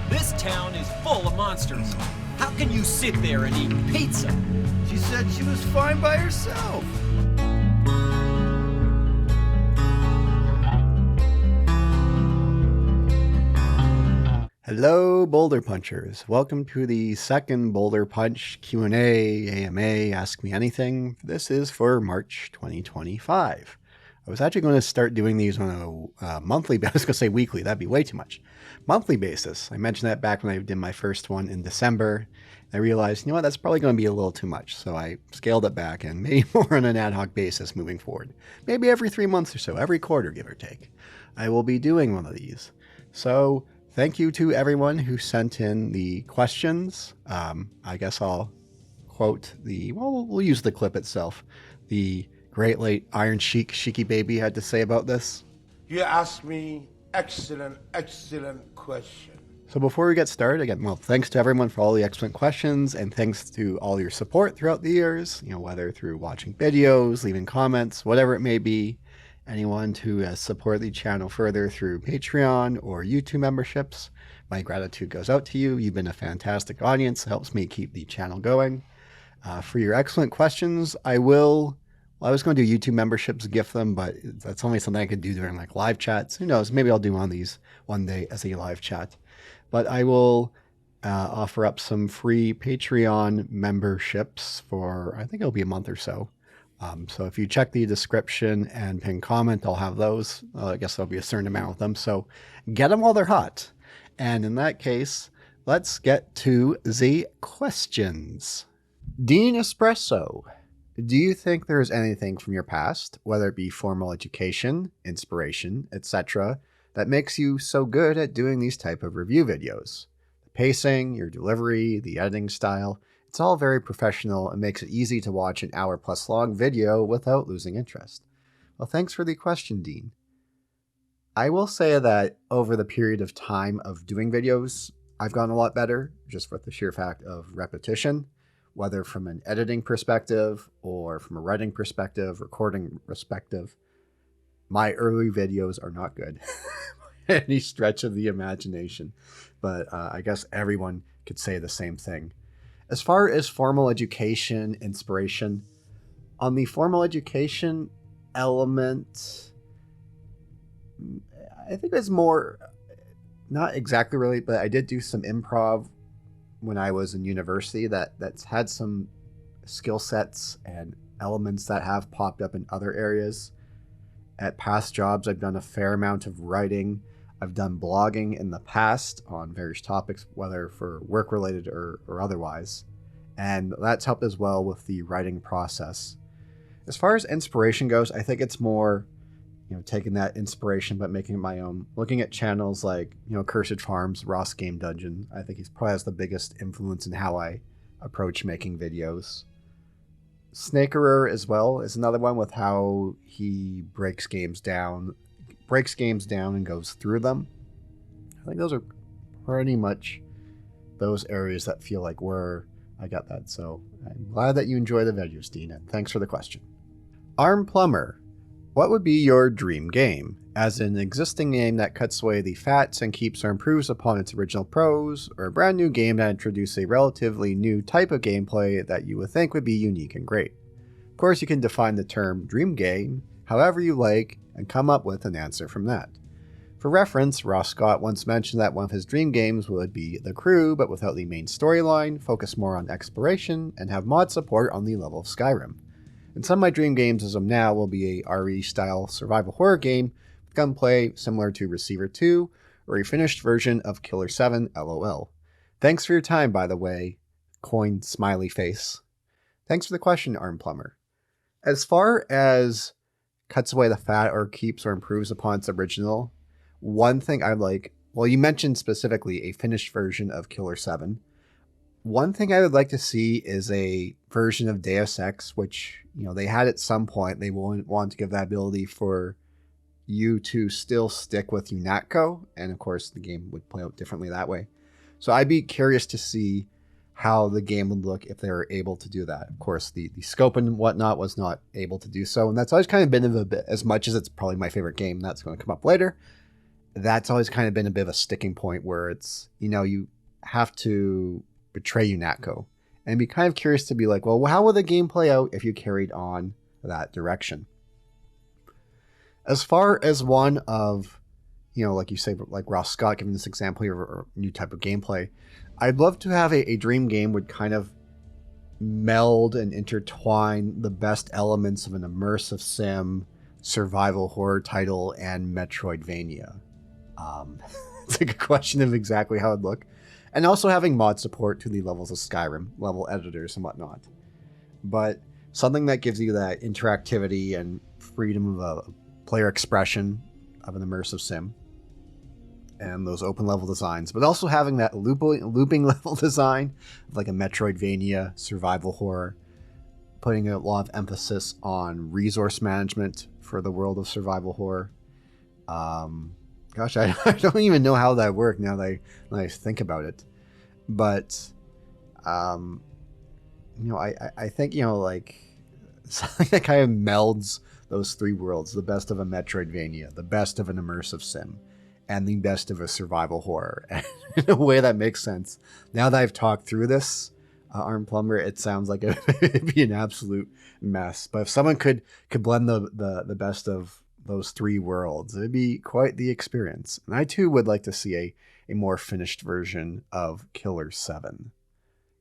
This town is full of monsters. How can you sit there and eat pizza? She said she was fine by herself. Hello, Boulder Punchers. Welcome to the second Boulder Punch Q&A, AMA, Ask Me Anything. This is for March 2025. I was actually going to start doing these on a monthly basis. I was going to say weekly. That'd be way too much. Monthly basis. I mentioned that back when I did my first one in December. I realized, you know what, that's probably going to be a little too much. So I scaled it back and maybe more on an ad hoc basis moving forward. Maybe every 3 months or so, every quarter, give or take. I will be doing one of these. So thank you to everyone who sent in the questions. I guess I'll quote we'll use the clip itself. The great late Iron Sheik, Sheiky Baby, had to say about this. You asked me excellent question. So before we get started, again, well, thanks to everyone for all the excellent questions, and thanks to all your support throughout the years, whether through watching videos, leaving comments, whatever it may be. Anyone who has supported the channel further through Patreon or YouTube memberships, my gratitude goes out to you. You've been a fantastic audience. It helps me keep the channel going. For your excellent questions, I was going to do YouTube memberships, gift them, but that's only something I could do during like live chats. Who knows? Maybe I'll do one of these one day as a live chat. But I will offer up some free Patreon memberships for, I think it'll be a month or so. So if you check the description and pin comment, I'll have those. I guess there'll be a certain amount of them. So get them while they're hot. And in that case, let's get to the questions. Dean Espresso. Do you think there is anything from your past, whether it be formal education, inspiration, etc., that makes you so good at doing these type of review videos? The pacing, your delivery, the editing style, it's all very professional and makes it easy to watch an hour-plus long video without losing interest. Well, thanks for the question, Dean. I will say that over the period of time of doing videos, I've gotten a lot better, just with the sheer fact of repetition. Whether from an editing perspective or from a writing perspective, recording perspective, my early videos are not good by any stretch of the imagination. But I guess everyone could say the same thing. As far as formal education, inspiration, on the formal education element, I think it's more, not exactly really, but I did do some improv when I was in university that's had some skill sets and elements that have popped up in other areas. At past jobs, I've done a fair amount of writing. I've done blogging in the past on various topics, whether for work related or otherwise. And that's helped as well with the writing process. As far as inspiration goes, I think it's more, taking that inspiration but making it my own. Looking at channels like, Cursed Farms, Ross Game Dungeon, I think he's probably has the biggest influence in how I approach making videos. Snakerer as well is another one with how he breaks games down and goes through them. I think those are pretty much those areas that feel like where I got that. So I'm glad that you enjoy the videos, Dean, and thanks for the question. Arm Plumber. What would be your dream game? As an existing game that cuts away the fats and keeps or improves upon its original pros, or a brand new game that introduces a relatively new type of gameplay that you would think would be unique and great? Of course, you can define the term dream game however you like and come up with an answer from that. For reference, Ross Scott once mentioned that one of his dream games would be The Crew, but without the main storyline, focus more on exploration, and have mod support on the level of Skyrim. And some of my dream games as of now will be a RE-style survival horror game with gunplay similar to Receiver 2 or a finished version of Killer 7 LOL. Thanks for your time, by the way. Coin smiley face. Thanks for the question, Arm Plumber. As far as cuts away the fat or keeps or improves upon its original, one thing I like, well, you mentioned specifically a finished version of Killer 7. One thing I would like to see is a version of Deus Ex, which, they had at some point. They won't want to give that ability for you to still stick with UNATCO. And of course, the game would play out differently that way. So I'd be curious to see how the game would look if they were able to do that. Of course, the scope and whatnot was not able to do so. And that's always kind of been a bit, as much as it's probably my favorite game, that's going to come up later. that's always kind of been a bit of a sticking point where it's, you have to betray UNATCO and be kind of curious to be like, well, how will the game play out if you carried on that direction? As far as one of, like you say, like Ross Scott giving this example here, or new type of gameplay, I'd love to have a dream game would kind of meld and intertwine the best elements of an immersive sim, survival horror title, and Metroidvania. It's a good question of exactly how it'd look. And also having mod support to the levels of Skyrim, level editors and whatnot. But something that gives you that interactivity and freedom of a player expression of an immersive sim. And those open level designs, but also having that looping level design of like a Metroidvania survival horror, putting a lot of emphasis on resource management for the world of survival horror. Gosh, I don't even know how that worked now that I think about it. But, I think, like something that kind of melds those three worlds, the best of a Metroidvania, the best of an immersive sim, and the best of a survival horror. And in a way that makes sense. Now that I've talked through this, Arm Plumber, it sounds like it'd be an absolute mess. But if someone could blend the best of those three worlds, it'd be quite the experience. And I too would like to see a more finished version of Killer 7.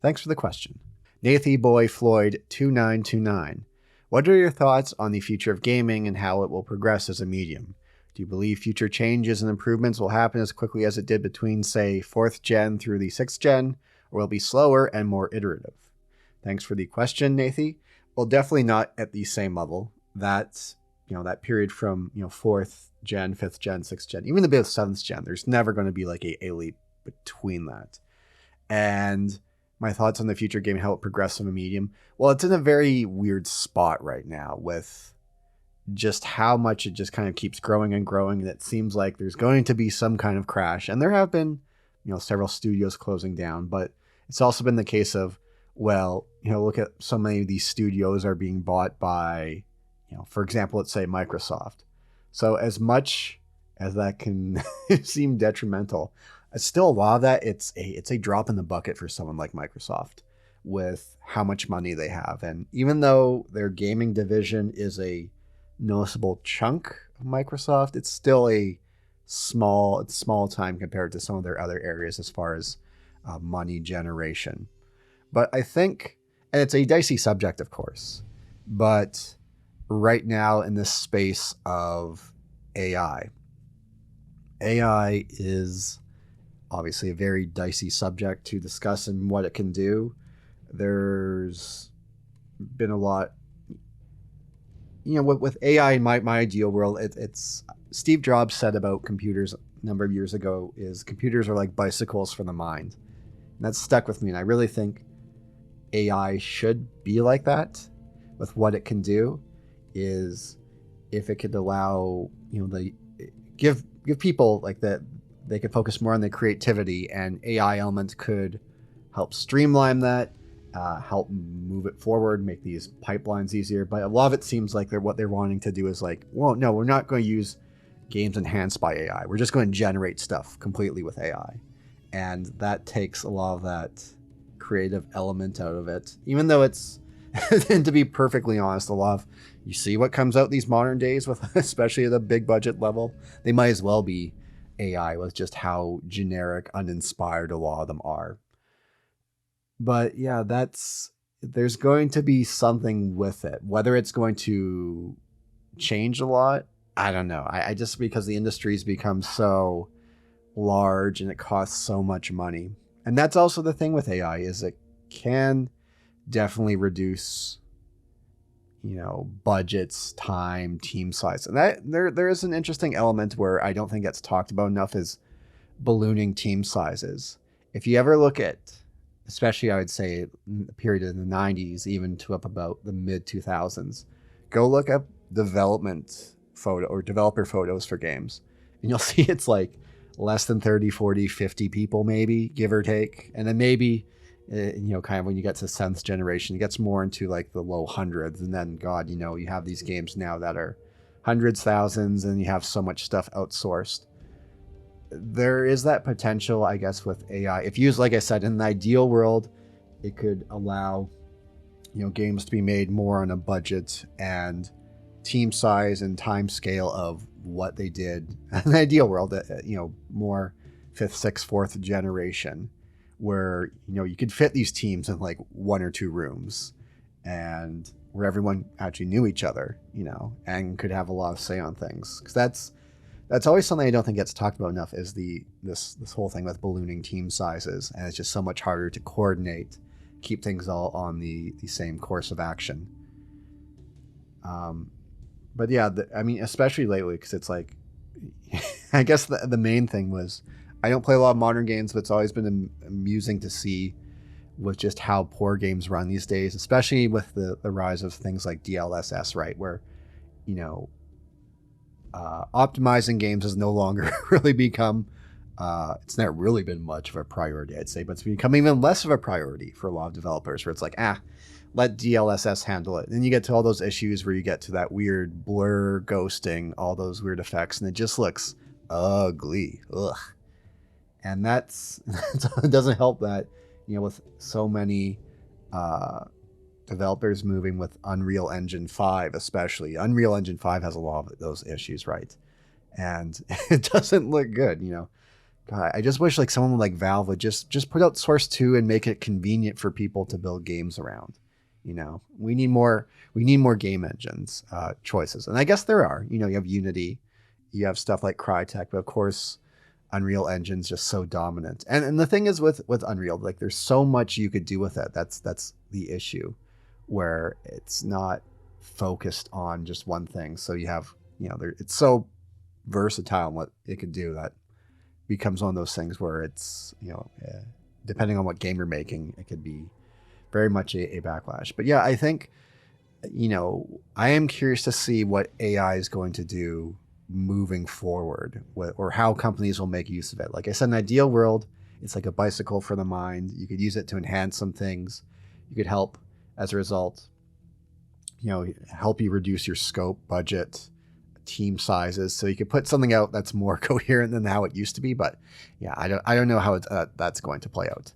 Thanks for the question. Nathy Boy Floyd 2929. What are your thoughts on the future of gaming and how it will progress as a medium? Do you believe future changes and improvements will happen as quickly as it did between, say, 4th gen through the 6th gen, or will it be slower and more iterative? Thanks for the question, Nathy. Well, definitely not at the same level. That's, that period from, 4th gen, 5th gen, 6th gen, even a bit of 7th gen, there's never going to be like a leap between that. And my thoughts on the future game, how it progresses in a medium. Well, it's in a very weird spot right now with just how much it just kind of keeps growing and growing. And it seems like there's going to be some kind of crash. And there have been, several studios closing down, but it's also been the case of, well, look at so many of these studios are being bought by, for example, let's say Microsoft. So as much as that can seem detrimental, still a lot of that, it's a drop in the bucket for someone like Microsoft with how much money they have. And even though their gaming division is a noticeable chunk of Microsoft, it's still a small time compared to some of their other areas as far as money generation. But I think, and it's a dicey subject, of course, but right now in this space of AI is obviously a very dicey subject to discuss and what it can do. There's been a lot, with AI in my ideal world, it's Steve Jobs said about computers a number of years ago is computers are like bicycles for the mind. And that's stuck with me. And I really think AI should be like that with what it can do. Is if it could allow, give people like that, they could focus more on their creativity, and AI elements could help streamline that, help move it forward, make these pipelines easier. But a lot of it seems like what they're wanting to do is like, well, no, we're not going to use games enhanced by AI. We're just going to generate stuff completely with AI. And that takes a lot of that creative element out of it, even though it's, and to be perfectly honest, a lot of, you see what comes out these modern days with, especially at a big budget level, they might as well be AI with just how generic, uninspired a lot of them are. But yeah, there's going to be something with it. Whether it's going to change a lot, I don't know. I just, because the industry's become so large and it costs so much money. And that's also the thing with AI, is it can definitely reduce, budgets, time, team size. And that there is an interesting element where I don't think that's talked about enough, is ballooning team sizes. If you ever look at, especially I would say the period in the 90s, even to up about the mid 2000s, go look up development photo or developer photos for games. And you'll see it's like less than 30, 40, 50 people, maybe, give or take. And then maybe, kind of when you get to 7th generation, it gets more into like the low hundreds. And then, God, you have these games now that are hundreds, thousands, and you have so much stuff outsourced. there is that potential, I guess, with AI. If used, like I said, in the ideal world, it could allow, games to be made more on a budget and team size and time scale of what they did in the ideal world, more 5th, 6th, 4th generation, where, you could fit these teams in like 1 or 2 rooms and where everyone actually knew each other, and could have a lot of say on things. Because that's always something I don't think gets talked about enough, is this whole thing with ballooning team sizes, and it's just so much harder to coordinate, keep things all on the same course of action. But yeah, especially lately, because it's like, I guess the main thing was, I don't play a lot of modern games, but it's always been amusing to see with just how poor games run these days, especially with the rise of things like DLSS, right? Where, optimizing games has no longer really become, it's not really been much of a priority, I'd say, but it's become even less of a priority for a lot of developers, where it's like, let DLSS handle it. Then you get to all those issues where you get to that weird blur, ghosting, all those weird effects, and it just looks ugly. Ugh. And it doesn't help that, with so many developers moving with Unreal Engine 5, especially. Unreal Engine 5 has a lot of those issues, right? And it doesn't look good, God, I just wish like someone like Valve would just put out Source 2 and make it convenient for people to build games around. We need more game engines choices. And I guess there are. You have Unity, you have stuff like Crytek, but of course Unreal Engine's just so dominant. And the thing is with Unreal, like there's so much you could do with it. That's the issue, where it's not focused on just one thing. So you have, it's so versatile in what it could do that becomes one of those things where it's, depending on what game you're making, it could be very much a backlash. But yeah, I think, I am curious to see what AI is going to do moving forward, or how companies will make use of it. Like I said, in an ideal world, it's like a bicycle for the mind. You could use it to enhance some things. You could help, as a result, help you reduce your scope, budget, team sizes, so you could put something out that's more coherent than how it used to be. But yeah, I don't know how that's going to play out.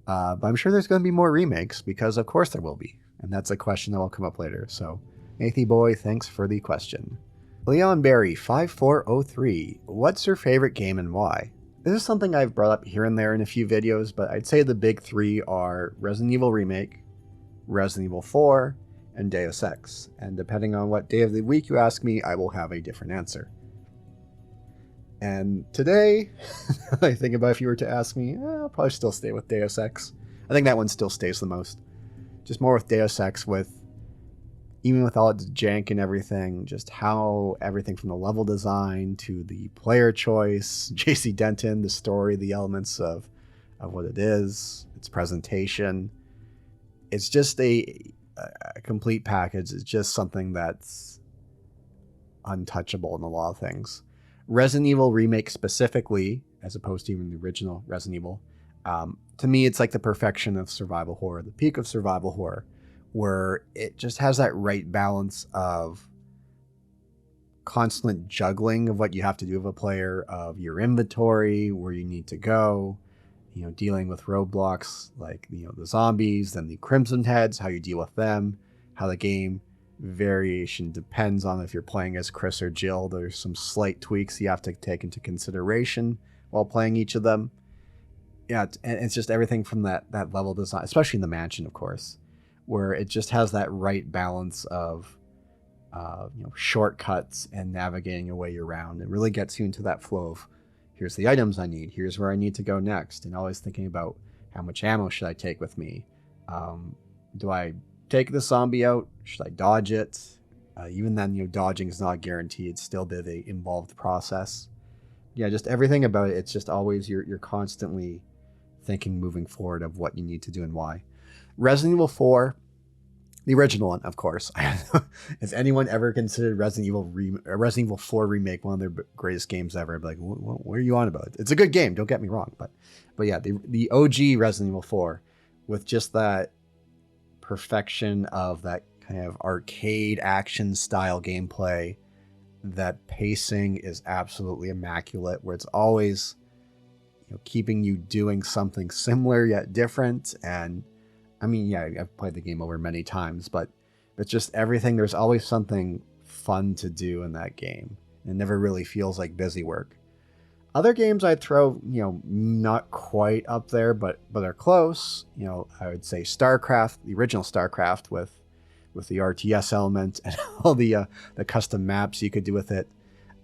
But I'm sure there's going to be more remakes, because of course there will be. And that's a question that will come up later. So, Nathy Boy, thanks for the question. Leon Berry 5403, what's your favorite game and why? This is something I've brought up here and there in a few videos, but I'd say the big 3 are Resident Evil Remake, Resident Evil 4, and Deus Ex. And depending on what day of the week you ask me, I will have a different answer. And today, I think about, if you were to ask me, I'll probably still stay with Deus Ex. I think that one still stays the most. Just more with Deus Ex, even with all its jank and everything, just how everything from the level design to the player choice, JC Denton, the story, the elements of what it is, its presentation. It's just a complete package. It's just something that's untouchable in a lot of things. Resident Evil Remake specifically, as opposed to even the original Resident Evil, to me, it's like the perfection of survival horror, the peak of survival horror, where it just has that right balance of constant juggling of what you have to do with a player, of your inventory, where you need to go, dealing with roadblocks like, the zombies, then the Crimson Heads, how you deal with them, how the game variation depends on if you're playing as Chris or Jill. There's some slight tweaks you have to take into consideration while playing each of them. Yeah, it's just everything from that level design, especially in the mansion, of course, where it just has that right balance of shortcuts and navigating your way around. It really gets you into that flow of, here's the items I need, here's where I need to go next, and always thinking about how much ammo should I take with me. Do I take the zombie out? Should I dodge it? Even then, dodging is not a guarantee. It's still a bit of an involved process. Yeah, just everything about it. It's just always, you're constantly thinking moving forward of what you need to do and why. Resident Evil 4, the original one, of course. Has anyone ever considered Resident Evil 4 Remake one of their greatest games ever? I'd be like, what are you on about? It's a good game, don't get me wrong. But yeah, the OG Resident Evil 4, with just that perfection of that kind of arcade action style gameplay, that pacing is absolutely immaculate, where it's always, you know, keeping you doing something similar yet different. And I mean, yeah, I've played the game over many times, but it's just everything. There's always something fun to do in that game. It never really feels like busy work. Other games I'd throw, you know, not quite up there, but are close. You know, I would say StarCraft, the original StarCraft, with the RTS element and all the custom maps you could do with it.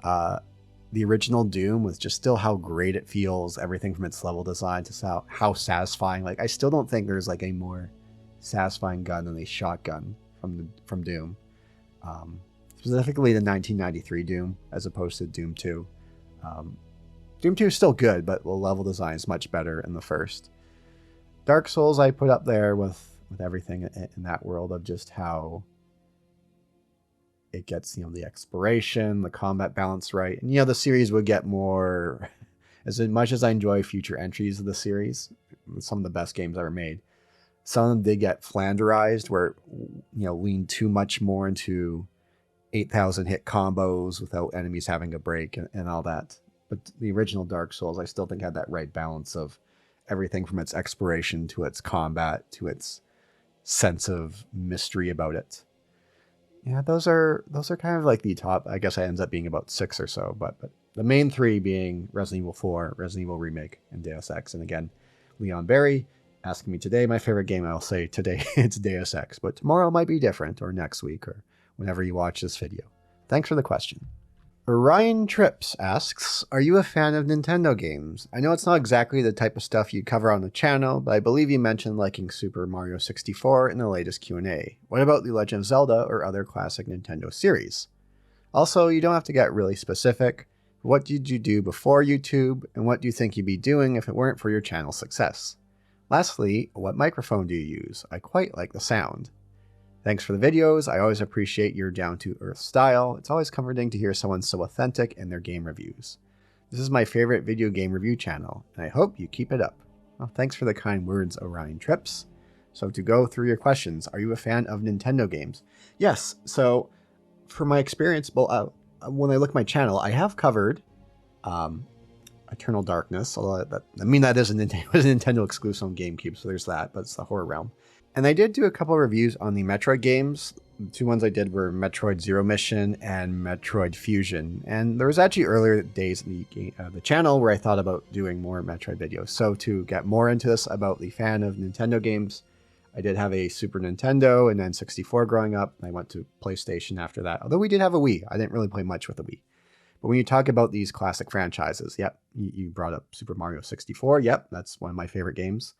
The original Doom with just still how great it feels, everything from its level design to how satisfying. Like, I still don't think there's like a more satisfying gun than a shotgun from Doom. Specifically the 1993 Doom as opposed to Doom 2. Doom 2 is still good, but the level design is much better in the first. Dark Souls I put up there with everything in that world of just how it gets, you know, the exploration, the combat balance right. And, you know, the series would get more, as much as I enjoy future entries of the series, some of the best games ever made, some of them did get flanderized where, you know, lean too much more into 8,000 hit combos without enemies having a break and all that. But the original Dark Souls, I still think had that right balance of everything from its exploration to its combat to its sense of mystery about it. Yeah, those are kind of like the top. I guess I ends up being about 6 or so, but the main 3 being Resident Evil 4, Resident Evil Remake, and Deus Ex. And again, Leon Berry asking me today my favorite game. I'll say today it's Deus Ex, but tomorrow might be different, or next week, or whenever you watch this video. Thanks for the question. Ryan Trips asks, are you a fan of Nintendo games? I know it's not exactly the type of stuff you cover on the channel, but I believe you mentioned liking Super Mario 64 in the latest Q&A. What about The Legend of Zelda or other classic Nintendo series? Also, you don't have to get really specific. What did you do before YouTube, and what do you think you'd be doing if it weren't for your channel's success? Lastly, what microphone do you use? I quite like the sound. Thanks for the videos. I always appreciate your down-to-earth style. It's always comforting to hear someone so authentic in their game reviews. This is my favorite video game review channel, and I hope you keep it up. Well, thanks for the kind words, Orion Trips. So to go through your questions, are you a fan of Nintendo games? Yes. So for my experience, well, when I look at my channel, I have covered Eternal Darkness, although that is a Nintendo exclusive on GameCube, so there's that, but it's the horror realm. And I did do a couple of reviews on the Metroid games. The 2 ones I did were Metroid Zero Mission and Metroid Fusion. And there was actually earlier days in the channel where I thought about doing more Metroid videos. So to get more into this about the fan of Nintendo games, I did have a Super Nintendo and then 64 growing up. I went to PlayStation after that. Although we did have a Wii. I didn't really play much with the Wii. But when you talk about these classic franchises, yep, you brought up Super Mario 64. Yep, that's one of my favorite games.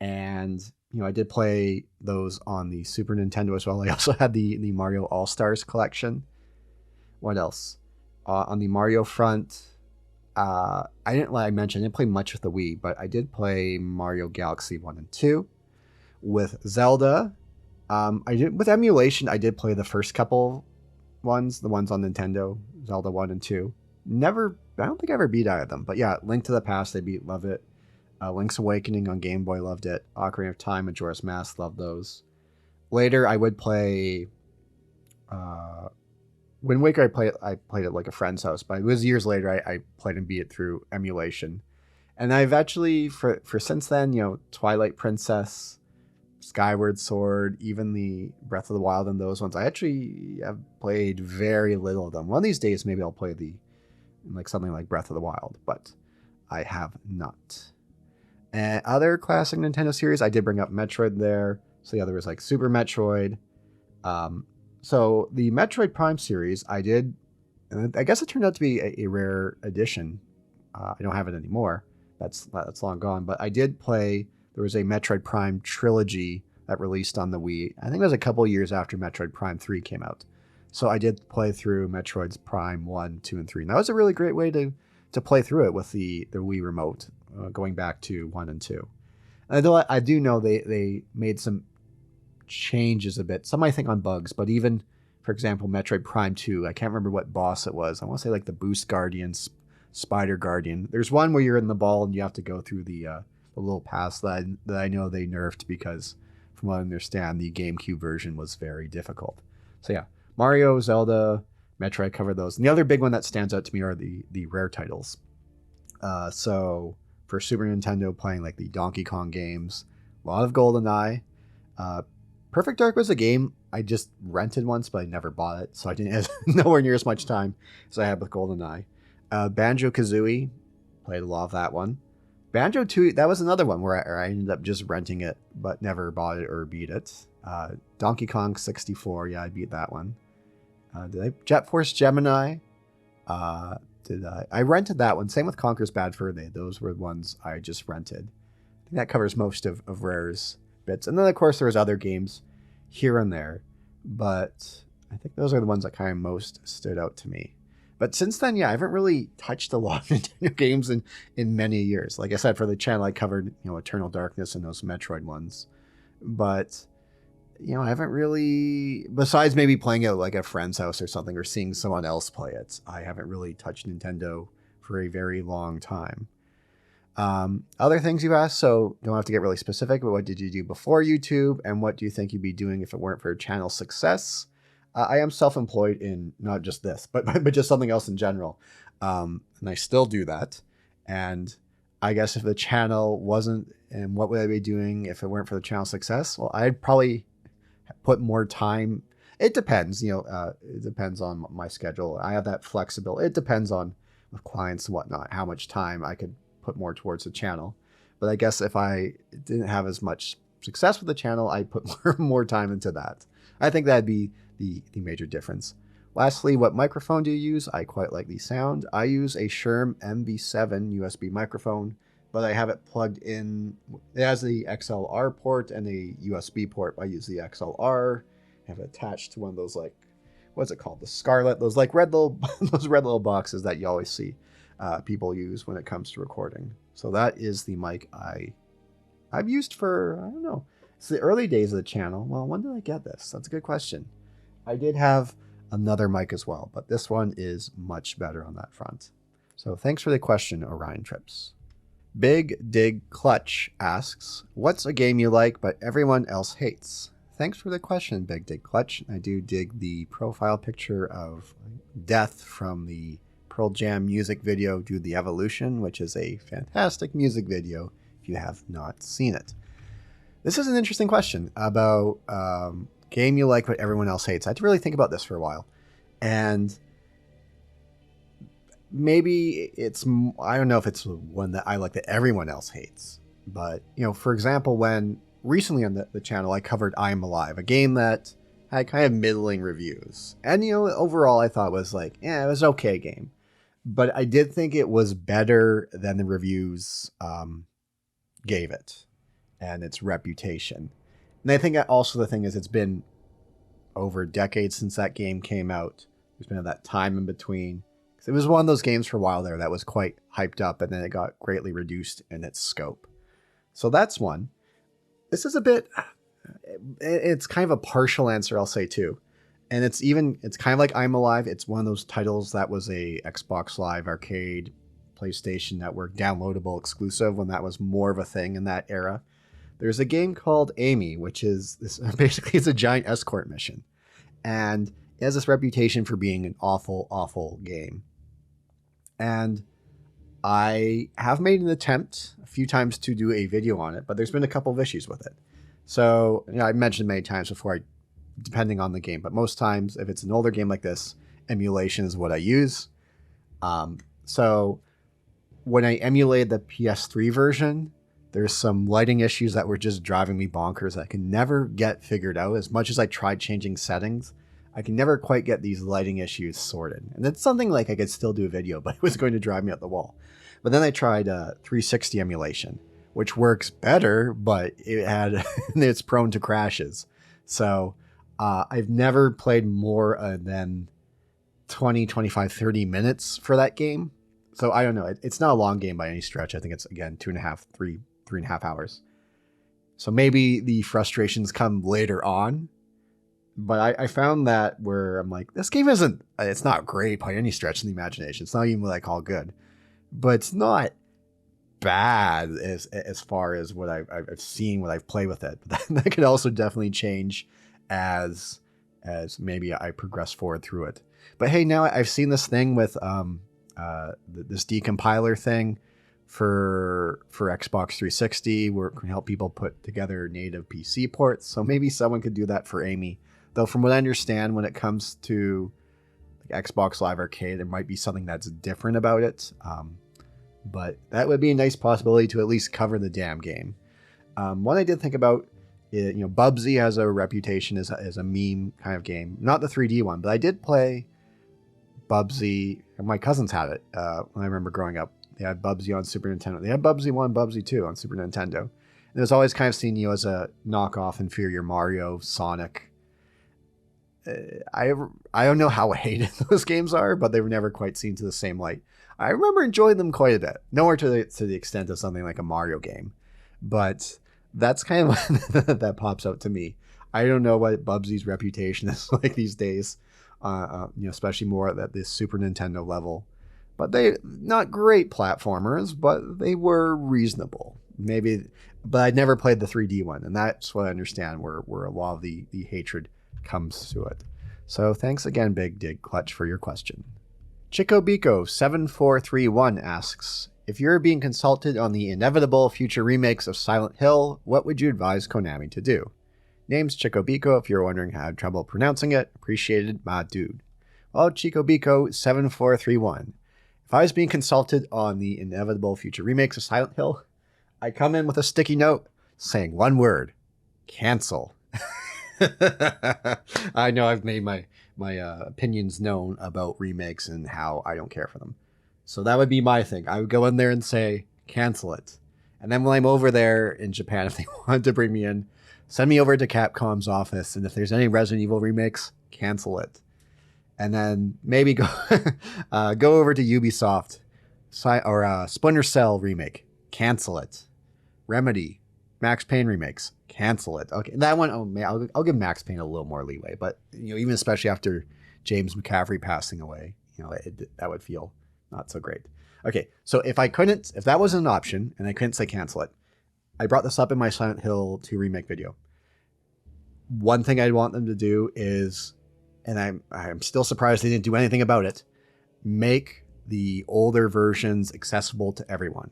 And, you know, I did play those on the Super Nintendo as well. I also had the Mario All-Stars collection. What else? On the Mario front, I didn't play much with the Wii, but I did play Mario Galaxy 1 and 2. With Zelda, with emulation, I did play the first couple ones, the ones on Nintendo, Zelda 1 and 2. I don't think I ever beat either of them, but yeah, Link to the Past, love it. Link's Awakening on Game Boy, loved it. Ocarina of Time, Majora's Mask, loved those. Later, I would play Wind Waker. I played at like a friend's house, but it was years later. I played and beat it through emulation, and I've actually for since then, you know, Twilight Princess, Skyward Sword, even the Breath of the Wild, and those ones, I actually have played very little of them. One of these days, maybe I'll play something like Breath of the Wild, but I have not. And other classic Nintendo series, I did bring up Metroid there. So yeah, there was like Super Metroid. So the Metroid Prime series, I guess it turned out to be a rare edition. I don't have it anymore. That's long gone. But I did play, there was a Metroid Prime trilogy that released on the Wii. I think it was a couple years after Metroid Prime 3 came out. So I did play through Metroid's Prime 1, 2, and 3. And that was a really great way to play through it with the Wii remote. Going back to 1 and 2. And I do know they made some changes a bit. Some I think on bugs, but even, for example, Metroid Prime 2, I can't remember what boss it was. I want to say like the Boost Guardian, Spider Guardian. There's one where you're in the ball and you have to go through the little pass that I know they nerfed because, from what I understand, the GameCube version was very difficult. So yeah, Mario, Zelda, Metroid, I covered those. And the other big one that stands out to me are the rare titles. So for Super Nintendo, playing like the Donkey Kong games, a lot of GoldenEye. Perfect Dark was a game I just rented once, but I never bought it, so I didn't have nowhere near as much time as I had with GoldenEye. Banjo-Kazooie, played a lot of that one. Banjo 2, that was another one where I ended up just renting it, but never bought it or beat it. Donkey Kong 64, yeah, I beat that one. Jet Force Gemini, I rented that one. Same with Conker's Bad Fur Day. Those were the ones I just rented. I think that covers most of Rare's bits. And then, of course, there's other games here and there. But I think those are the ones that kind of most stood out to me. But since then, yeah, I haven't really touched a lot of Nintendo games in many years. Like I said, for the channel, I covered, Eternal Darkness and those Metroid ones. But, I haven't really, besides maybe playing it like at a friend's house or something, or seeing someone else play it, I haven't really touched Nintendo for a very long time. Other things you've asked, so don't have to get really specific, but what did you do before YouTube, and what do you think you'd be doing if it weren't for channel success? I am self-employed in not just this, but just something else in general. And I still do that. And I guess if the channel wasn't, and what would I be doing if it weren't for the channel success? Well, I'd probably put more time. It depends, it depends on my schedule. I have that flexibility. It depends on with clients and whatnot, how much time I could put more towards the channel. But I guess if I didn't have as much success with the channel, I'd put more time into that. I think that'd be the major difference. Lastly, what microphone do you use? I quite like the sound. I use a Shure MV7 USB microphone, but I have it plugged in. It has the XLR port and a USB port. I use the XLR. I have it attached to one of those, like, what's it called? The Scarlett, those like red little those red little boxes that you always see people use when it comes to recording. So that is the mic I've used for, I don't know. It's the early days of the channel. Well, when did I get this? That's a good question. I did have another mic as well, but this one is much better on that front. So thanks for the question, Orion Trips. Big Dig Clutch asks, what's a game you like but everyone else hates? Thanks for the question, Big Dig Clutch. I do dig the profile picture of Death from the Pearl Jam music video, Do the Evolution, which is a fantastic music video if you have not seen it. This is an interesting question about game you like but everyone else hates. I had to really think about this for a while. And maybe it's, I don't know if it's one that I like that everyone else hates. But, for example, when recently on the channel I covered I Am Alive, a game that had kind of middling reviews. And, overall I thought was like, it was an okay game. But I did think it was better than the reviews gave it and its reputation. And I think that also the thing is, it's been over a decade since that game came out. There's been that time in between. It was one of those games for a while there that was quite hyped up, and then it got greatly reduced in its scope. So that's one. This is a bit, it's kind of a partial answer, I'll say too. And it's kind of like I'm Alive. It's one of those titles that was a Xbox Live Arcade, PlayStation Network downloadable exclusive when that was more of a thing in that era. There's a game called Amy, which is this, basically it's a giant escort mission. And it has this reputation for being an awful, awful game. And I have made an attempt a few times to do a video on it, but there's been a couple of issues with it. So, I've mentioned many times before, depending on the game, but most times if it's an older game like this, emulation is what I use. So when I emulated the PS3 version, there's some lighting issues that were just driving me bonkers that I can never get figured out. As much as I tried changing settings, I can never quite get these lighting issues sorted. And it's something like I could still do a video, but it was going to drive me up the wall. But then I tried 360 emulation, which works better, but it's prone to crashes. So I've never played more than 20, 25, 30 minutes for that game. So I don't know. It's not a long game by any stretch. I think it's, again, 3.5 hours. So maybe the frustrations come later on. But I found that where I'm like, this game it's not great by any stretch of the imagination. It's not even what I call good. But it's not bad as far as what I've seen, what I've played with it. But that could also definitely change as maybe I progress forward through it. But hey, now I've seen this thing with this decompiler thing for Xbox 360 where it can help people put together native PC ports. So maybe someone could do that for Amy. Though from what I understand, when it comes to like Xbox Live Arcade, there might be something that's different about it. But that would be a nice possibility to at least cover the damn game. One I did think about, Bubsy has a reputation as a meme kind of game. Not the 3D one, but I did play Bubsy. My cousins had it when I remember growing up. They had Bubsy on Super Nintendo. They had Bubsy 1, Bubsy 2 on Super Nintendo. And it was always kind of seen as a knockoff inferior Mario, Sonic. I don't know how hated those games are, but they were never quite seen to the same light. I remember enjoying them quite a bit. Nowhere to the extent of something like a Mario game. But that's kind of what that pops out to me. I don't know what Bubsy's reputation is like these days, especially more at this Super Nintendo level. But they not great platformers, but they were reasonable. Maybe, but I'd never played the 3D one, and that's what I understand where a lot of the hatred comes to it. So thanks again, Big Dig Clutch, for your question. Chicobiko7431 asks, if you're being consulted on the inevitable future remakes of Silent Hill, what would you advise Konami to do? Name's Chicobiko if you're wondering how I had trouble pronouncing it. Appreciated, my dude. Well, Chicobiko7431. If I was being consulted on the inevitable future remakes of Silent Hill, I come in with a sticky note saying one word: cancel. I know I've made my opinions known about remakes and how I don't care for them. So that would be my thing. I would go in there and say, cancel it. And then when I'm over there in Japan, if they wanted to bring me in, send me over to Capcom's office. And if there's any Resident Evil remakes, cancel it. And then maybe go over to Ubisoft or Splinter Cell remake, cancel it. Remedy, Max Payne remakes, cancel it. Okay, that one, I'll give Max Payne a little more leeway. But even especially after James McCaffrey passing away, that would feel not so great. Okay, so if that was an option and I couldn't say cancel it, I brought this up in my Silent Hill 2 remake video. One thing I'd want them to do is, and I'm still surprised they didn't do anything about it, make the older versions accessible to everyone.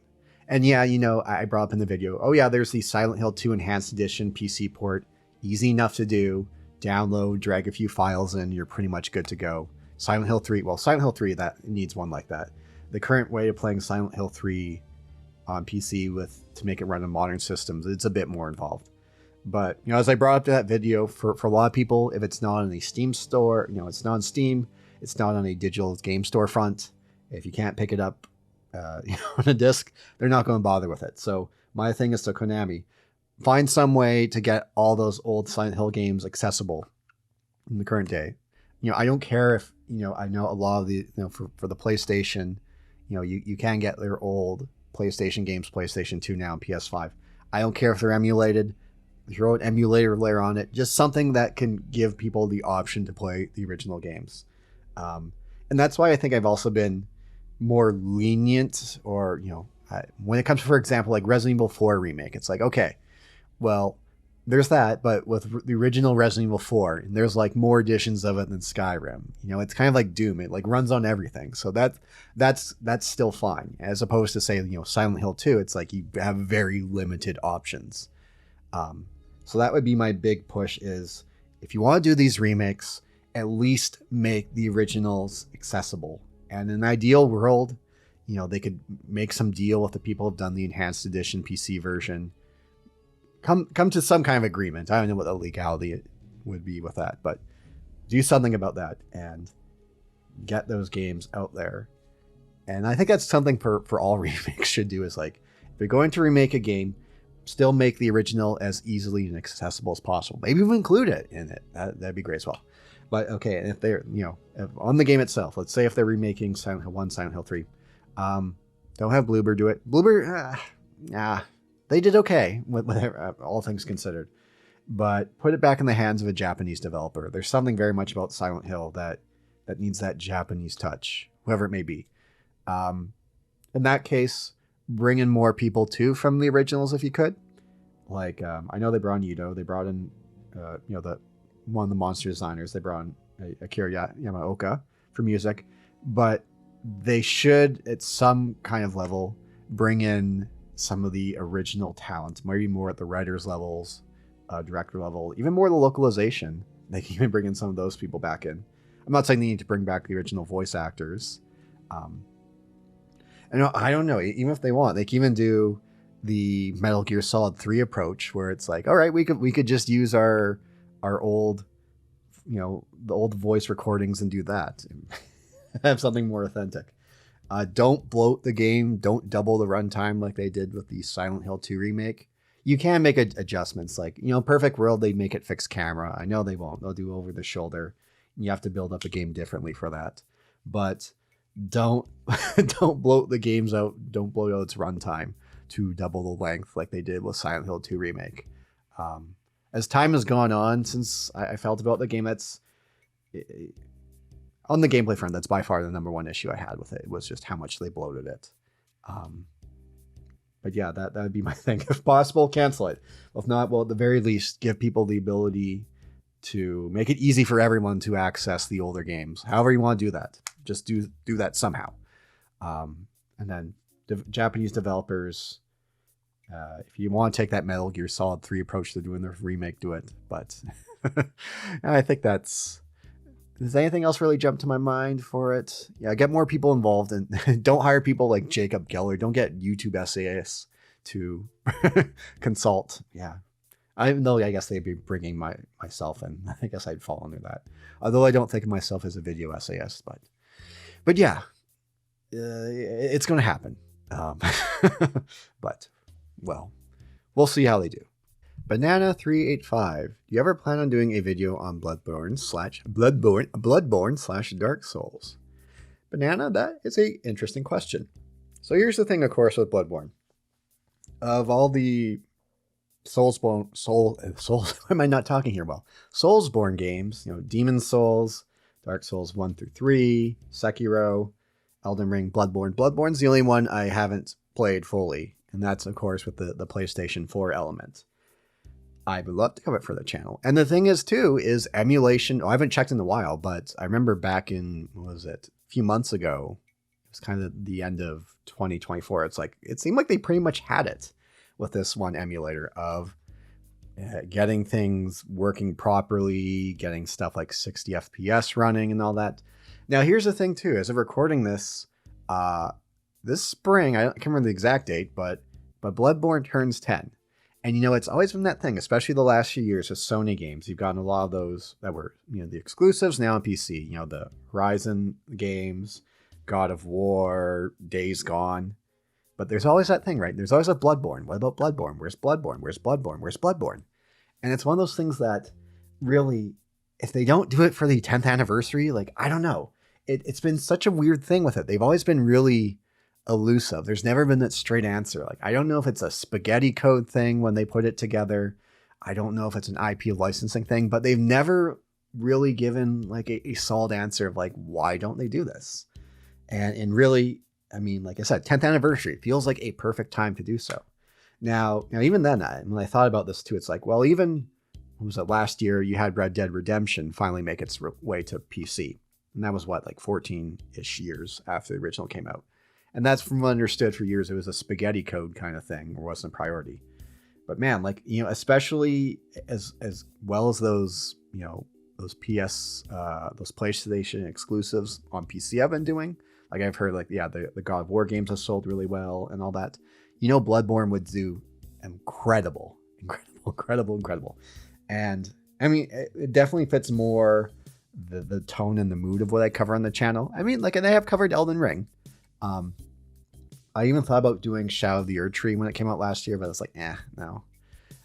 And yeah, I brought up in the video, oh yeah, there's the Silent Hill 2 Enhanced Edition PC port. Easy enough to do. Download, drag a few files in, you're pretty much good to go. Silent Hill 3, that needs one like that. The current way of playing Silent Hill 3 on PC to make it run on modern systems, it's a bit more involved. But, as I brought up to that video, for a lot of people, if it's not on a Steam store, it's not on Steam, it's not on a digital game storefront, if you can't pick it up on a disc, they're not going to bother with it. So my thing is to Konami, find some way to get all those old Silent Hill games accessible in the current day. I don't care if, I know a lot of the, for the PlayStation, you can get their old PlayStation games, PlayStation 2 now, and PS5. I don't care if they're emulated. Throw an emulator layer on it. Just something that can give people the option to play the original games. And that's why I think I've also been more lenient, or, when it comes to, for example, like Resident Evil 4 remake, it's like, okay, well, there's that, but with the original Resident Evil 4, and there's like more editions of it than Skyrim. It's kind of like Doom. It like runs on everything. So that's still fine. As opposed to say, Silent Hill 2, it's like you have very limited options. So that would be my big push is, if you want to do these remakes, at least make the originals accessible. And in an ideal world, they could make some deal with the people who've done the Enhanced Edition PC version. Come to some kind of agreement. I don't know what the legality would be with that, but do something about that and get those games out there. And I think that's something for all remakes should do, is like, if you're going to remake a game, still make the original as easily and accessible as possible. Maybe even include it in it. That'd be great as well. But okay, and if they're, if on the game itself, let's say if they're remaking Silent Hill 1, Silent Hill 3, don't have Bloober do it. Bloober, they did okay with all things considered, but put it back in the hands of a Japanese developer. There's something very much about Silent Hill that needs that Japanese touch, whoever it may be. In that case, bring in more people too from the originals if you could. Like, I know they brought in Yudo. They brought in, the one of the monster designers. They brought in Akira Yamaoka for music, but they should, at some kind of level, bring in some of the original talent, maybe more at the writers levels, director level, even more the localization. They can even bring in some of those people back in. I'm not saying they need to bring back the original voice actors. And I don't know, even if they want, they can even do the Metal Gear Solid 3 approach, where it's like, all right, we could just use our old, the old voice recordings and do that. Have something more authentic. Don't bloat the game. Don't double the runtime like they did with the Silent Hill 2 remake. You can make adjustments, like, Perfect World, they make it fixed camera. I know they won't. They'll do over the shoulder. You have to build up a game differently for that. But don't bloat the games out. Don't bloat out its runtime to double the length like they did with Silent Hill 2 remake. As time has gone on since I felt about the game, that's on the gameplay front, that's by far the number one issue I had with it. It was just how much they bloated it. But yeah, that would be my thing. If possible, cancel it. If not, well, at the very least, give people the ability to make it easy for everyone to access the older games. However you want to do that, just do that somehow. And then Japanese developers, if you want to take that Metal Gear Solid 3 approach to doing the remake, do it. But I think that's... Does anything else really jump to my mind for it? Yeah, get more people involved, and don't hire people like Jacob Geller. Don't get YouTube essayists to consult. Yeah, even though I guess they'd be bringing myself in. I guess I'd fall under that. Although I don't think of myself as a video essayist, but yeah, it's going to happen. But well, we'll see how they do. Banana385, do you ever plan on doing a video on Bloodborne / Dark Souls? Banana, that is a interesting question. So here's the thing, of course, with Bloodborne. Of all the Soulsborne games, Demon's Souls, Dark Souls 1 through 3, Sekiro, Elden Ring, Bloodborne. Bloodborne's the only one I haven't played fully, and that's, of course, with the PlayStation 4 element. I would love to cover it for the channel. And the thing is, too, is emulation. I haven't checked in a while, but I remember back in, a few months ago, it was kind of the end of 2024. It seemed like they pretty much had it with this one emulator of getting things working properly, getting stuff like 60 FPS running and all that. Now, here's the thing, too. As of recording this, this spring, I can't remember the exact date, but Bloodborne turns 10. And, it's always been that thing, especially the last few years with Sony games. You've gotten a lot of those that were, the exclusives now on PC. The Horizon games, God of War, Days Gone. But there's always that thing, right? There's always a Bloodborne. What about Bloodborne? Where's Bloodborne? Where's Bloodborne? Where's Bloodborne? And it's one of those things that really, if they don't do it for the 10th anniversary, I don't know. It's been such a weird thing with it. They've always been really elusive. There's never been that straight answer. I don't know if it's a spaghetti code thing when they put it together. I don't know if it's an IP licensing thing, but they've never really given a solid answer of why don't they do this? And really, like I said, 10th anniversary feels like a perfect time to do so. Now even then, when I thought about this too, it's even, what was it, last year you had Red Dead Redemption finally make its way to PC. And that was 14-ish years after the original came out. And that's from what I understood for years. It was a spaghetti code kind of thing, or wasn't a priority. But man, especially as well as those, those PlayStation exclusives on PC I've been doing. I've heard the God of War games have sold really well and all that. Bloodborne would do incredible. And it definitely fits more the tone and the mood of what I cover on the channel. And I have covered Elden Ring. I even thought about doing Shadow of the Erd Tree when it came out last year, but it's no.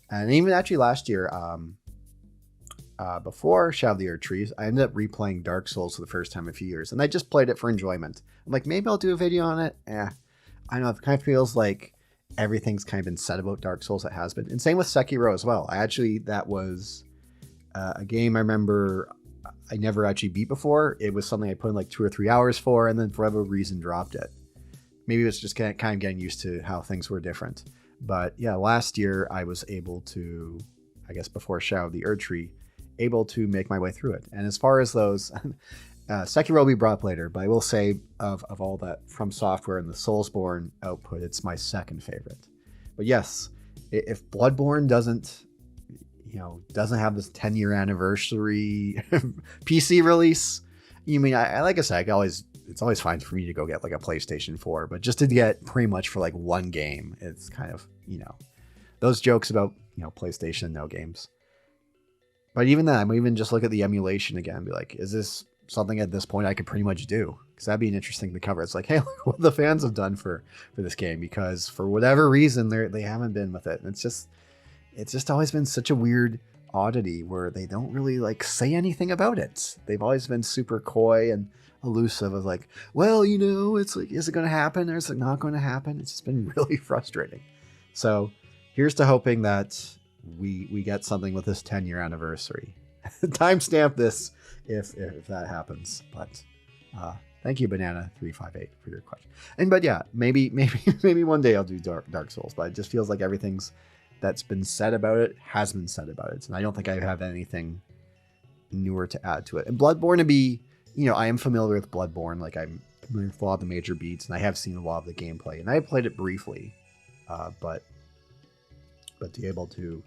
And even actually last year, before Shadow of the Erd Trees, I ended up replaying Dark Souls for the first time in a few years, and I just played it for enjoyment. I'm maybe I'll do a video on it. I don't know. It kind of feels like everything's kind of been said about Dark Souls. It has been, and same with Sekiro as well. That was a game I remember I never actually beat before. It was something I put in 2 or 3 hours for, and then for whatever reason dropped it. Maybe it was just kind of getting used to how things were different. But yeah, last year I was able to, I guess before Shadow of the Erd Tree, able to make my way through it. And as far as those, Sekiro will be brought up later, but I will say of all that From Software and the Soulsborne output, it's my second favorite. But yes, if Bloodborne doesn't have this 10-year anniversary PC release, I like I said, it's always fine for me to go get like a PlayStation 4, but just to get pretty much for like one game, it's kind of, those jokes about, PlayStation, no games. But even then, I'm even just look at the emulation again and be like, is this something at this point I could pretty much do? Because that'd be an interesting thing to cover. It's like, hey, look what the fans have done for this game, because for whatever reason, they haven't been with it. And it's just always been such a weird oddity where they don't really like say anything about it. They've always been super coy and elusive of like, well, it's like, is it going to happen or is it not going to happen? It's just been really frustrating. So here's to hoping that we get something with this 10-year anniversary. Timestamp this if that happens. But thank you, Banana358, for your question. But yeah, maybe one day I'll do Dark Souls, but it just feels like everything's that's been said about it has been said about it. And I don't think I have anything newer to add to it. And Bloodborne to be, I am familiar with Bloodborne. Like I'm familiar with a lot of the major beats, and I have seen a lot of the gameplay. And I played it briefly, but to be able to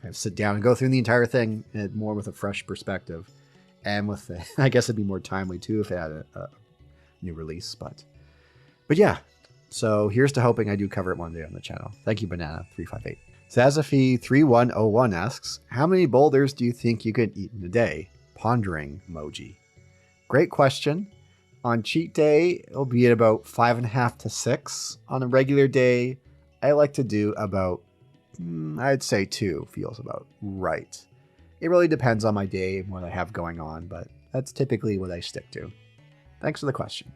kind of sit down and go through the entire thing more with a fresh perspective, and with I guess it'd be more timely too if it had a new release. But yeah. So here's to hoping I do cover it one day on the channel. Thank you, Banana358. Sazafi3101 asks, how many boulders do you think you could eat in a day? Pondering emoji. Great question. On cheat day, it'll be at about 5.5 to 6. On a regular day, I like to do about, I'd say 2 feels about right. It really depends on my day and what I have going on, but that's typically what I stick to. Thanks for the question.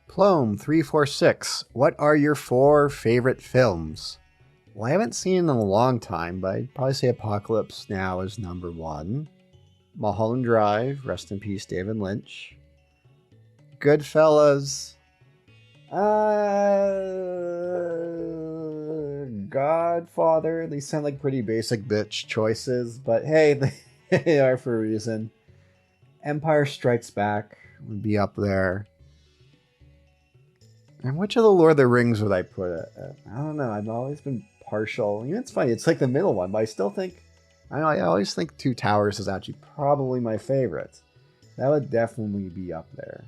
Plome346, what are your 4 favorite films? Well, I haven't seen it in a long time, but I'd probably say Apocalypse Now is number 1. Mulholland Drive, rest in peace, David Lynch. Goodfellas. Godfather. These sound like pretty basic bitch choices, but hey, they are for a reason. Empire Strikes Back would be up there. And which of the Lord of the Rings would I put it at? I don't know. I've always been partial. It's funny. It's like the middle one, but I still think, I always think Two Towers is actually probably my favorite. That would definitely be up there.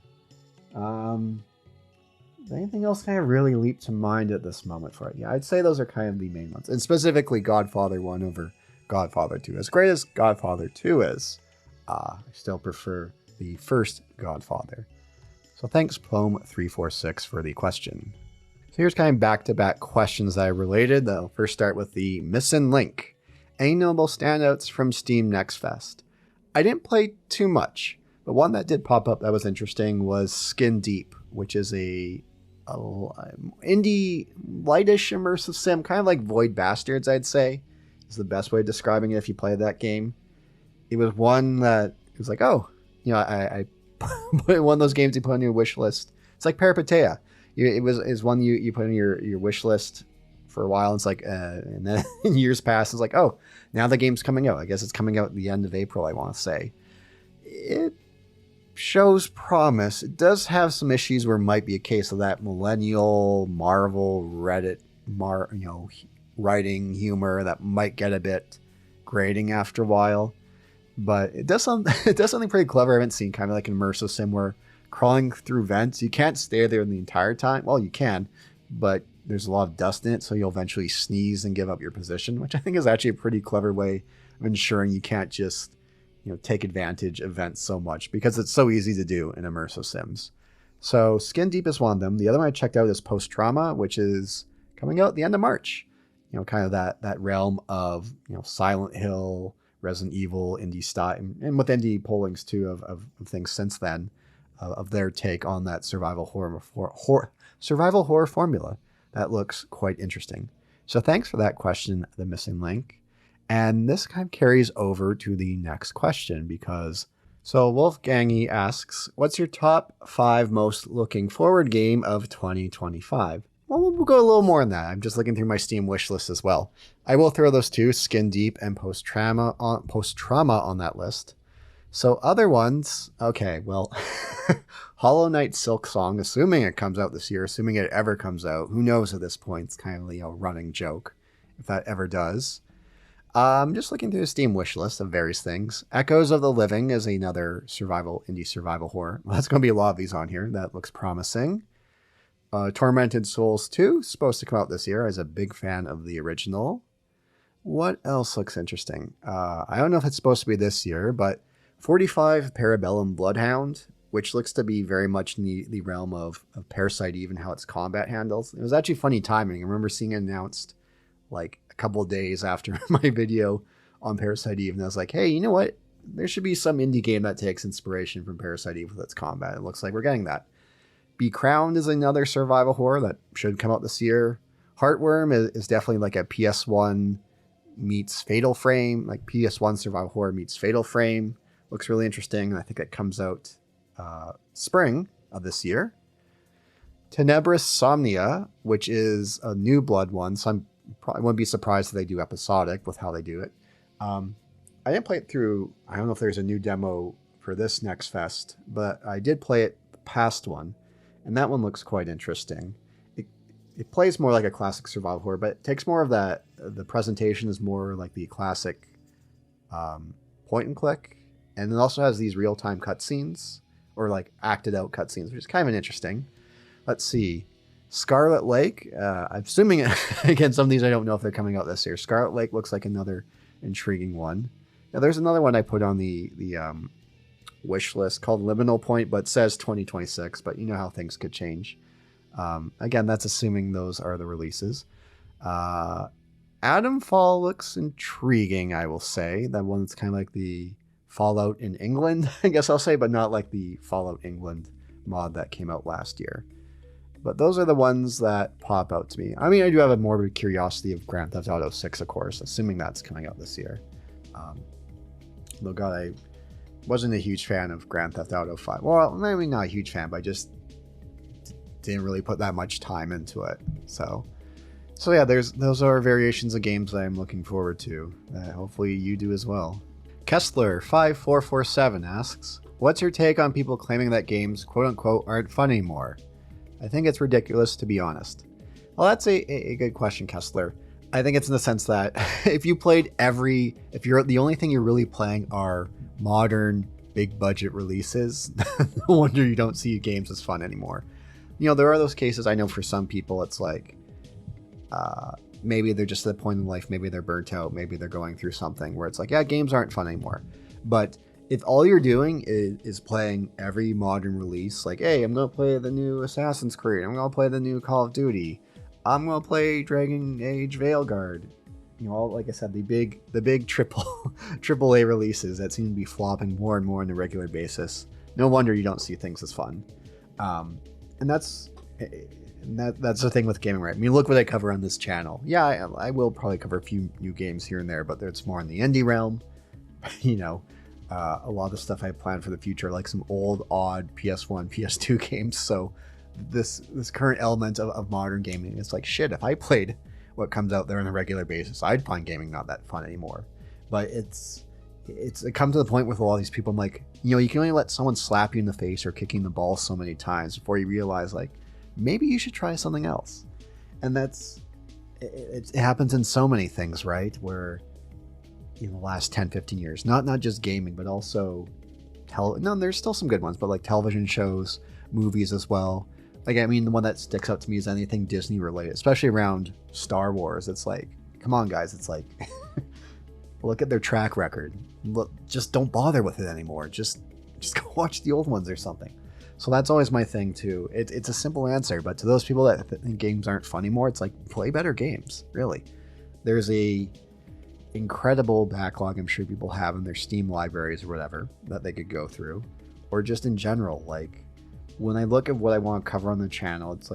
Anything else kind of really leap to mind at this moment for it? Yeah, I'd say those are kind of the main ones. And specifically Godfather 1 over Godfather 2. As great as Godfather 2 is, I still prefer the first Godfather. So thanks, Plome346, for the question. So here's kind of back-to-back questions that I related. I'll first start with the missing link. Any notable standouts from Steam Next Fest? I didn't play too much, but one that did pop up that was interesting was Skin Deep, which is a indie, lightish immersive sim, kind of like Void Bastards, I'd say, is the best way of describing it if you play that game. It was one that it was like, I put one of those games you put on your wish list. It's like Peripetea. Is one you put on your wish list for a while. It's like, and then years pass. It's like, oh, now the game's coming out. I guess it's coming out at the end of April, I want to say. It shows promise. It does have some issues where it might be a case of that millennial Marvel Reddit, writing humor that might get a bit grating after a while. But it does something pretty clever. I haven't seen kind of like an immersive sim where crawling through vents, you can't stay there the entire time. Well, you can, but there's a lot of dust in it, so you'll eventually sneeze and give up your position, which I think is actually a pretty clever way of ensuring you can't just, take advantage of vents so much, because it's so easy to do in immersive sims. So Skin Deep is one of them. The other one I checked out is Post Trauma, which is coming out at the end of March. Kind of that realm of, Silent Hill, Resident Evil, indie style, and with indie pollings too of things since then, of their take on that survival horror formula. That looks quite interesting. So thanks for that question, The Missing Link. And this kind of carries over to the next question so Wolfgangy asks, what's your top 5 most looking forward game of 2025? Well, we'll go a little more on that. I'm just looking through my Steam wish list as well. I will throw those two, Skin Deep and Post Trauma on that list. So other ones, okay, well, Hollow Knight Silk Song, assuming it comes out this year, assuming it ever comes out, who knows at this point? It's kind of a running joke if that ever does. Just looking through the Steam wish list of various things. Echoes of the Living is another indie survival horror. Well, that's going to be a lot of these on here. That looks promising. Tormented Souls 2 is supposed to come out this year. I was a big fan of the original. What else looks interesting? I don't know if it's supposed to be this year, but 45 Parabellum Bloodhound, which looks to be very much in the realm of Parasite Eve and how its combat handles. It was actually funny timing. I remember seeing it announced like a couple of days after my video on Parasite Eve, and I was like, hey, you know what? There should be some indie game that takes inspiration from Parasite Eve with its combat. It looks like we're getting that. Be Crowned is another survival horror that should come out this year. Heartworm is definitely like a PS1 meets Fatal Frame, like PS1 survival horror meets Fatal Frame. Looks really interesting, and I think it comes out spring of this year. Tenebris Somnia, which is a new Blood one, so I wouldn't be surprised if they do episodic with how they do it. I didn't play it through. I don't know if there's a new demo for this next fest, but I did play it the past one, and that one looks quite interesting. It plays more like a classic survival horror, but it takes more of that. The presentation is more like the classic point and click, and it also has these real-time cutscenes, or like acted out cutscenes, which is kind of interesting. Let's see. Scarlet Lake. I'm assuming, again, some of these I don't know if they're coming out this year. Scarlet Lake looks like another intriguing one. Now, there's another one I put on the wish list called Liminal Point, but says 2026, but you know how things could change. Again, that's assuming those are the releases. Adamfall looks intriguing, I will say. That one's kind of like the Fallout in England, I guess I'll say, but not like the Fallout England mod that came out last year. But those are the ones that pop out to me. I mean, I do have a morbid curiosity of Grand Theft Auto 6, of course, assuming that's coming out this year. Though, God, I wasn't a huge fan of Grand Theft Auto 5. Well, maybe not a huge fan, but I just didn't really put that much time into it. So yeah, those are variations of games that I'm looking forward to. Hopefully you do as well. Kessler5447 asks, what's your take on people claiming that games, quote-unquote, aren't fun anymore? I think it's ridiculous, to be honest. Well, that's a good question, Kessler. I think it's in the sense that if you're the only thing you're really playing are modern, big budget releases, no wonder you don't see games as fun anymore. You know, there are those cases, I know for some people, it's like, maybe they're just at the point in life, maybe they're burnt out, maybe they're going through something where it's like, yeah, games aren't fun anymore. But if all you're doing is playing every modern release, like, hey, I'm going to play the new Assassin's Creed, I'm going to play the new Call of Duty, I'm going to play Dragon Age Veilguard, you know, like I said, the big triple A releases that seem to be flopping more and more on a regular basis, no wonder you don't see things as fun. And that's the thing with gaming, right? I mean, look what I cover on this channel. Yeah, I will probably cover a few new games here and there, but it's more in the indie realm. You know, a lot of the stuff I plan for the future, like some old, odd PS1, PS2 games. So this current element of modern gaming, it's like, shit, if I played what comes out there on a regular basis, I'd find gaming not that fun anymore. But it comes to the point with a lot of these people, I'm like, you know, you can only let someone slap you in the face or kicking the ball so many times before you realize, like, maybe you should try something else. And it happens in so many things, right? Where in the last 10, 15 years, not just gaming, but also there's still some good ones, but like television shows, movies as well. Like, I mean, the one that sticks out to me is anything Disney related, especially around Star Wars. It's like, come on, guys. It's like, look at their track record. Look, just don't bother with it anymore. Just go watch the old ones or something. So that's always my thing too. It's a simple answer, but to those people that think games aren't fun anymore, it's like, play better games. Really, there's a incredible backlog I'm sure people have in their Steam libraries or whatever that they could go through, or just in general. Like, when I look at what I want to cover on the channel, it's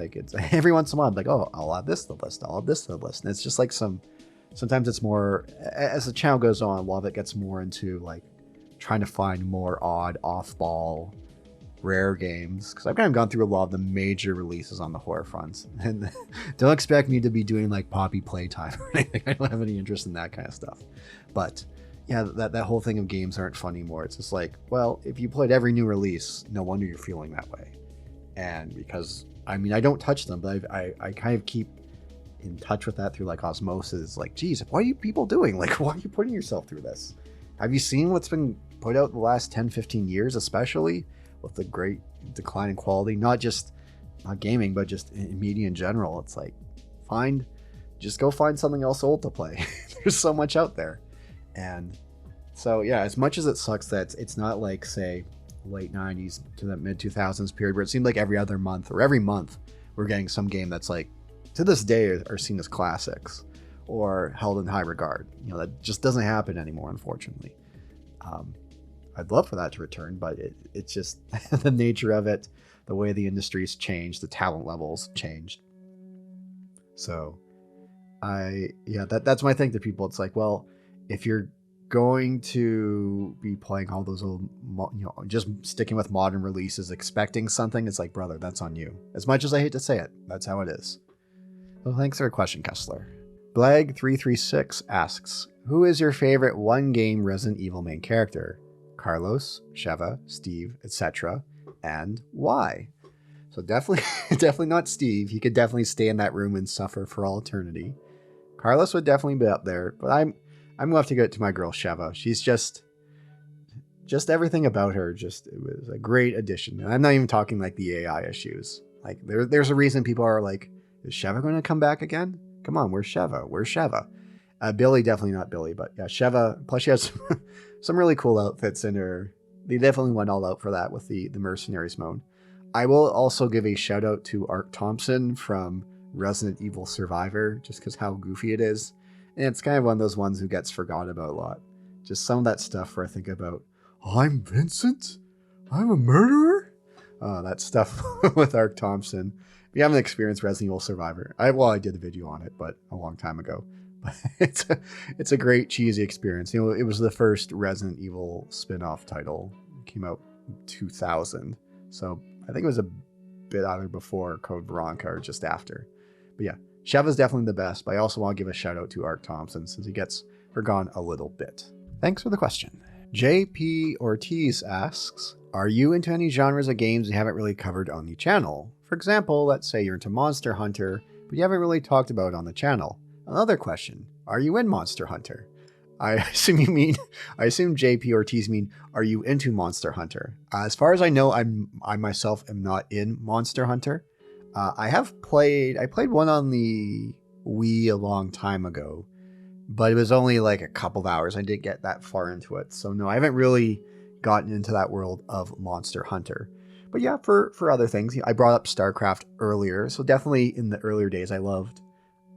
every once in a while I'm like, oh, I'll add this to the list, I'll add this to the list, and it's just like sometimes it's more, as the channel goes on, a lot of it gets more into like trying to find more odd, off-ball, rare games, because I've kind of gone through a lot of the major releases on the horror fronts, and don't expect me to be doing like Poppy Playtime or anything. I don't have any interest in that kind of stuff. But yeah, that whole thing of games aren't fun anymore. It's just like, well, if you played every new release, no wonder you're feeling that way. And because, I mean, I don't touch them, but I kind of keep in touch with that through like osmosis. Like, geez, what are you people doing? Like, why are you putting yourself through this? Have you seen what's been put out the last 10, 15 years, especially with the great decline in quality, not gaming, but just in media in general? It's like, just go find something else old to play. There's so much out there. And so, yeah, as much as it sucks that it's not like, say, late 90s to the mid 2000s period where it seemed like every other month or every month we're getting some game that's like, to this day, are seen as classics or held in high regard. You know, that just doesn't happen anymore, unfortunately. I'd love for that to return, but it's just the nature of it, the way the industry's changed, the talent levels changed. So that's my thing to people. It's like, well, if you're going to be playing all those old, just sticking with modern releases, expecting something, it's like, brother, that's on you. As much as I hate to say it, that's how it is. Well, thanks for your question, Kessler. Blag336 asks, who is your favorite one-game Resident Evil main character? Carlos, Sheva, Steve, etc. And why? So definitely not Steve. He could definitely stay in that room and suffer for all eternity. Carlos would definitely be up there, but I'm going to have to get to my girl Sheva. She's just everything about her. It was a great addition. And I'm not even talking like the AI issues. Like there's a reason people are like, is Sheva going to come back again? Come on, where's Sheva? Where's Sheva? Billy, definitely not Billy, but yeah, Sheva. Plus she has some really cool outfits in her. They definitely went all out for that with the Mercenaries mode. I will also give a shout out to Art Thompson from Resident Evil Survivor, just because how goofy it is. And it's kind of one of those ones who gets forgotten about a lot. Just some of that stuff where I think about, I'm Vincent? I'm a murderer? That stuff with Art Thompson. If you haven't experienced Resident Evil Survivor, I did a video on it, but a long time ago. But it's a great cheesy experience. You know, it was the first Resident Evil spin-off title. It came out in 2000. So I think it was a bit either before Code Veronica or just after. But yeah, Sheva's definitely the best, but I also want to give a shout out to Art Thompson since he gets forgotten a little bit. Thanks for the question. JP Ortiz asks, are you into any genres of games you haven't really covered on the channel? For example, let's say you're into Monster Hunter, but you haven't really talked about it on the channel. Another question, are you in Monster Hunter? I assume JP Ortiz mean, are you into Monster Hunter? As far as I know, I myself am not in Monster Hunter. I played one on the Wii a long time ago, but it was only like a couple of hours. I didn't get that far into it. So no, I haven't really gotten into that world of Monster Hunter. But yeah, for other things, I brought up StarCraft earlier. So definitely in the earlier days, I loved,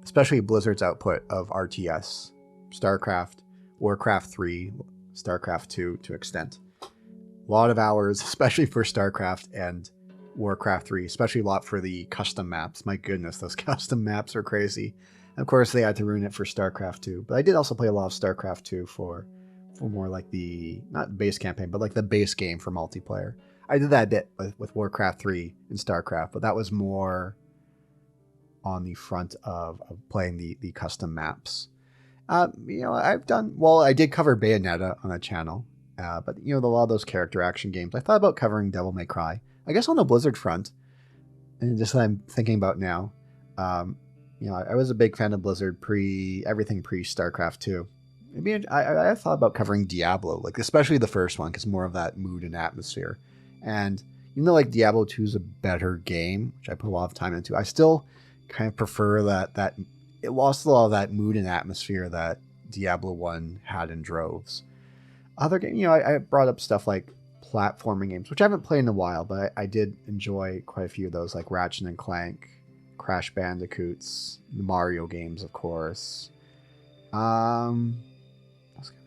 especially Blizzard's output of RTS, StarCraft, Warcraft 3, StarCraft 2 to extent. A lot of hours, especially for StarCraft and Warcraft 3, especially a lot for the custom maps. My goodness, those custom maps are crazy. And of course, they had to ruin it for StarCraft 2. But I did also play a lot of StarCraft 2 for more like not base campaign, but like the base game for multiplayer. I did that a bit with Warcraft 3 and StarCraft, but that was more on the front of playing the custom maps. I did cover Bayonetta on the channel, but a lot of those character action games, I thought about covering Devil May Cry. I guess on the Blizzard front, and just that I'm thinking about now, I was a big fan of Blizzard everything pre StarCraft 2. Maybe I thought about covering Diablo, like especially the first one, because more of that mood and atmosphere. And even though like Diablo 2 is a better game, which I put a lot of time into, I still kind of prefer that it lost a lot of that mood and atmosphere that Diablo 1 had in droves. Other games, I brought up stuff like platforming games, which I haven't played in a while, but I did enjoy quite a few of those, like Ratchet and Clank, Crash Bandicoots, the Mario games, of course.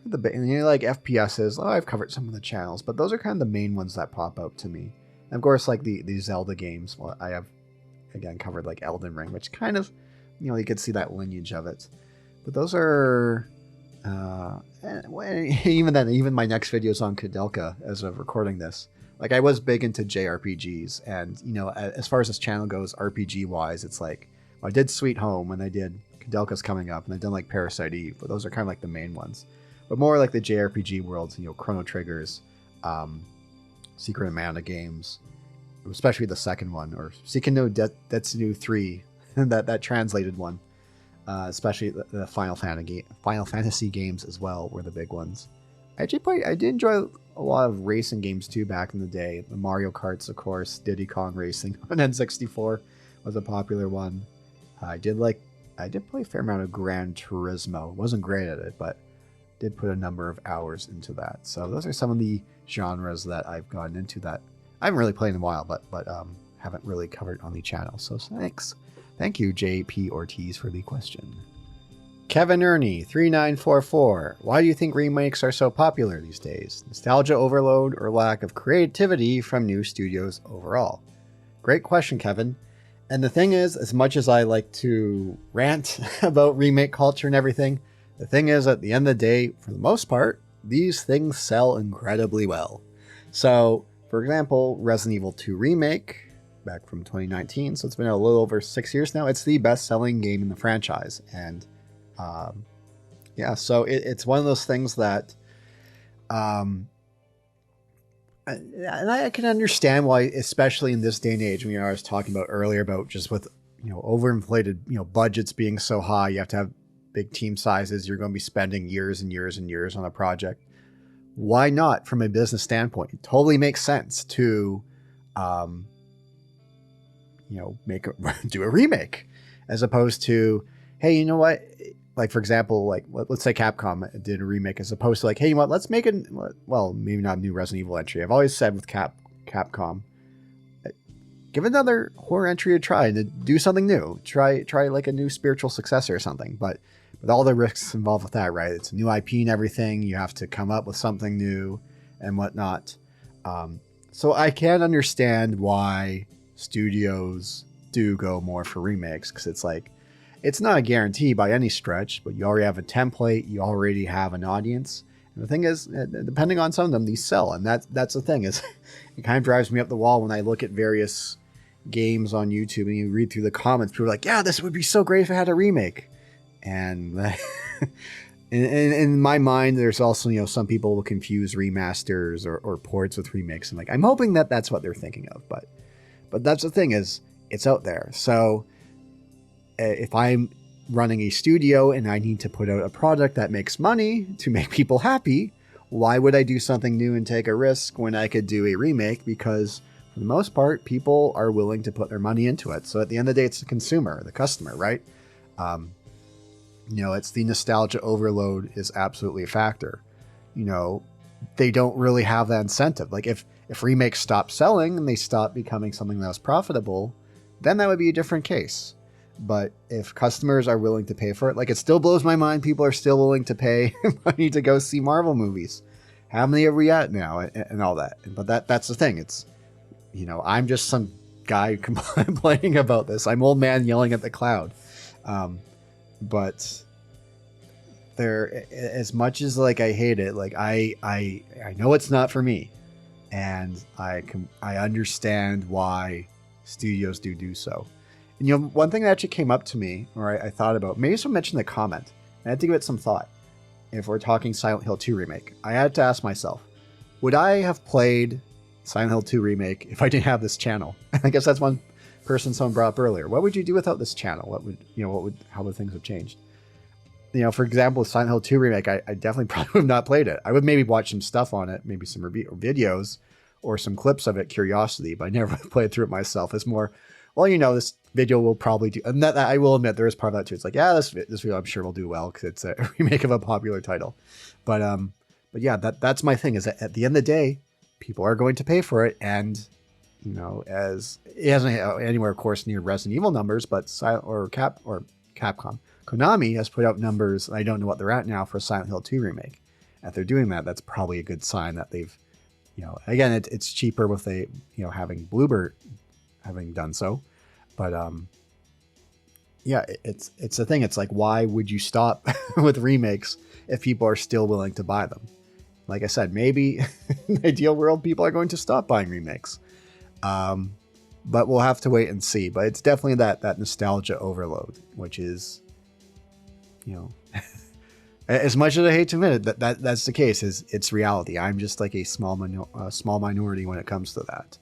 Like FPSs. I've covered some of the channels, but those are kind of the main ones that pop out to me. And of course, like the Zelda games. Well, I have again covered like Elden Ring, which kind of, you could see that lineage of it. But those are, even my next video is on Kudelka as of recording this. Like I was big into JRPGs, and as far as this channel goes, RPG wise, it's like I did Sweet Home, and I did Kudelka's coming up, and I've done like Parasite Eve, but those are kind of like the main ones. but more like the JRPG worlds, Chrono Triggers, Secret of Mana games, especially the second one, or Seiken no Detsunu 3, that translated one, especially the Final Fantasy games as well were the big ones. I did enjoy a lot of racing games too back in the day. The Mario Karts, of course, Diddy Kong Racing on N64 was a popular one. I did play a fair amount of Gran Turismo. Wasn't great at it, but did put a number of hours into that. So those are some of the genres that I've gotten into that I haven't really played in a while, but haven't really covered on the channel. So thanks. Thank you, JP Ortiz, for the question. Kevin Ernie, 3944. Why do you think remakes are so popular these days? Nostalgia overload or lack of creativity from new studios overall? Great question, Kevin. And the thing is, as much as I like to rant about remake culture and everything, the thing is, at the end of the day, for the most part, these things sell incredibly well. So, for example, Resident Evil 2 Remake, back from 2019, so it's been a little over 6 years now. It's the best-selling game in the franchise. And, yeah, so it's one of those things that... and I can understand why, especially in this day and age, I was talking about earlier about just with, overinflated, budgets being so high, you have to have big team sizes, you're going to be spending years and years and years on a project. Why not, from a business standpoint? It totally makes sense to, do a remake, as opposed to, hey, you know what? Like, for example, like, let's say Capcom did a remake, as opposed to like, hey, you know what? Let's make well, maybe not a new Resident Evil entry. I've always said with Capcom, give another horror entry a try and do something new. Try like a new spiritual successor or something. But with all the risks involved with that, right? It's a new IP and everything. You have to come up with something new and whatnot. So I can understand why studios do go more for remakes, because it's like, it's not a guarantee by any stretch, but you already have a template, you already have an audience. And the thing is, depending on some of them, these sell. And that's the thing, is it kind of drives me up the wall when I look at various games on YouTube and you read through the comments. People are like, yeah, this would be so great if it had a remake. And in my mind, there's also, some people will confuse remasters or ports with remakes. And like, I'm hoping that that's what they're thinking of. But that's the thing, is it's out there. So if I'm running a studio and I need to put out a product that makes money to make people happy, why would I do something new and take a risk when I could do a remake? Because for the most part, people are willing to put their money into it. So at the end of the day, it's the consumer, the customer, right? It's the nostalgia overload is absolutely a factor. They don't really have that incentive. Like if remakes stop selling and they stop becoming something that was profitable, then that would be a different case. But if customers are willing to pay for it, like, it still blows my mind people are still willing to pay money to go see Marvel movies. How many are we at now and all that? But that's the thing. It's, I'm just some guy complaining about this. I'm old man yelling at the cloud. But there, as much as like I hate it, like I know it's not for me, and I understand why studios do so. And one thing that actually came up to me, or I thought about, maybe someone mentioned in the comment, and I had to give it some thought. If we're talking Silent Hill 2 Remake, I had to ask myself, would I have played Silent Hill 2 Remake if I didn't have this channel? I guess that's one person someone brought up earlier. What would you do without this channel? How would things have changed? For example, with Silent Hill 2 Remake, I definitely probably would have not played it. I would maybe watch some stuff on it, maybe some review or videos or some clips of it, curiosity, but I never played through it myself. It's more, well, this video will probably do, and that I will admit there is part of that too. It's like, yeah, this video I'm sure will do well because it's a remake of a popular title. But yeah, that's my thing, is that at the end of the day, people are going to pay for it, and as it hasn't anywhere, of course, near Resident Evil numbers, but Capcom, Konami has put out numbers. I don't know what they're at now for Silent Hill 2 Remake. If they're doing that, that's probably a good sign that they've, again, it's cheaper with having Bluebird having done so. But yeah, it's the thing. It's like, why would you stop with remakes if people are still willing to buy them? Like I said, maybe in the ideal world, people are going to stop buying remakes. But we'll have to wait and see. But it's definitely that nostalgia overload, which is, As much as I hate to admit it, that's the case. It's reality. I'm just like a small minority when it comes to that.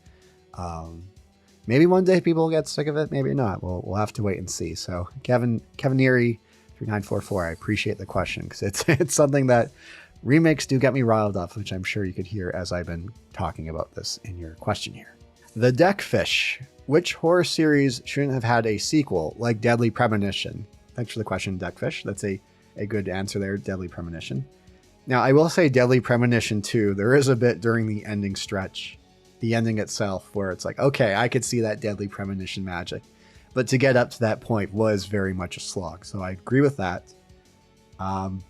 Maybe one day people will get sick of it. Maybe not. We'll have to wait and see. So Kevin Neary 3944, I appreciate the question because it's something that remakes do get me riled up, which I'm sure you could hear as I've been talking about this in your question here. The Deckfish. Which horror series shouldn't have had a sequel like Deadly Premonition? Thanks for the question, Deckfish. That's a good answer there, Deadly Premonition. Now, I will say Deadly Premonition 2, there is a bit during the ending stretch, the ending itself, where it's like, okay, I could see that Deadly Premonition magic. But to get up to that point was very much a slog. So I agree with that. I'm